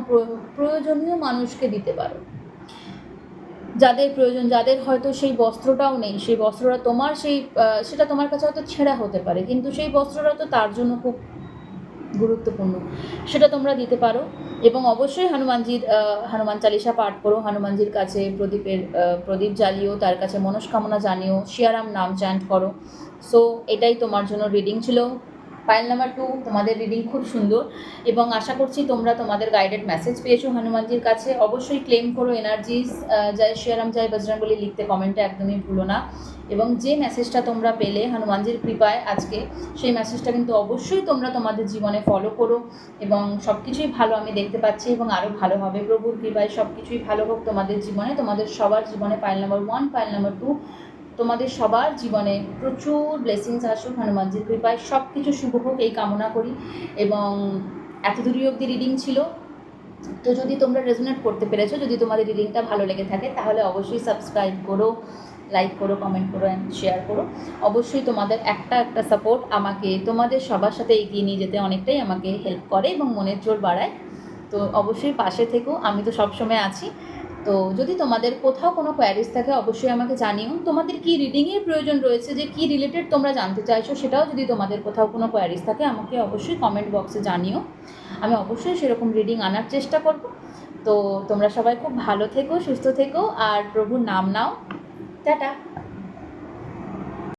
প্রয়োজনীয় মানুষকে দিতে পারো। যাদের প্রয়োজন, যাদের হয়তো সেই বস্ত্রটাও নেই, সেই বস্ত্রটা তোমার সেটা তোমার কাছে হয়তো ছেঁড়া হতে পারে, কিন্তু সেই বস্ত্রটা তো তার জন্য খুব গুরুত্বপূর্ণ, সেটা তোমরা দিতে পারো। এবং অবশ্যই হনুমান চালিসা পাঠ করো, হনুমানজির কাছে প্রদীপ জ্বালিও, তার কাছে মনস্কামনা জানিও, শিয়ারাম নাম চ্যান্ট করো। সো এটাই তোমার জন্য রিডিং ছিল। পাইল নাম্বার 2 তোমাদের রিডিং খুব সুন্দর এবং আশা করছি তোমরা তোমাদের গাইডেড মেসেজ পেয়েছো হনুমানজির কাছে। অবশ্যই ক্লেম করো এনার্জিস, জয় শ্রীরাম জয় বজরংবলী লিখতে কমেন্টে একদমই ভুলো না। এবং যে মেসেজটা তোমরা পেলে হনুমানজির কৃপায় আজকে, সেই মেসেজটা কিন্তু অবশ্যই তোমরা তোমাদের জীবনে ফলো করো এবং সব কিছুই ভালো আমি দেখতে পাচ্ছি এবং আরও ভালো হবে প্রভুর কৃপায়। সব কিছুই ভালো হোক তোমাদের জীবনে, তোমাদের সবার জীবনে। পাইল নাম্বার 1, পাইল নাম্বার 2, তোমাদের সবার জীবনে প্রচুর ব্লেসিংস আসুক হনুমানজির কৃপায়। সব কিছু শুভ হোক এই কামনা করি। এবং এত দূরই অবধি রিডিং ছিল, তো যদি তোমরা রেজোনেট করতে পেরেছো, যদি তোমাদের রিডিংটা ভালো লেগে থাকে, তাহলে অবশ্যই সাবস্ক্রাইব করো, লাইক করো, কমেন্ট করো অ্যান্ড শেয়ার করো। অবশ্যই তোমাদের একটা সাপোর্ট আমাকে তোমাদের সবার সাথে এগিয়ে নিয়ে যেতে অনেকটাই আমাকে হেল্প করে এবং মনের জোর বাড়ায়। তো অবশ্যই পাশে থেকো, আমি তো সবসময় আছি। তো যদি তোমাদের কোথাও কোনো কোয়ারিজ থাকে অবশ্যই আমাকে জানিও। তোমাদের কি রিডিংয়ের প্রয়োজন রয়েছে, যে কি রিলেটেড তোমরা জানতে চাইছো, সেটাও যদি তোমাদের কোথাও কোনো কোয়ারিজ থাকে আমাকে অবশ্যই কমেন্ট বক্সে জানিও। আমি অবশ্যই সেরকম রিডিং আনার চেষ্টা করব। তো তোমরা সবাই খুব ভালো থেকো, সুস্থ থেকো আর প্রভুর নাম নাও। টাটা।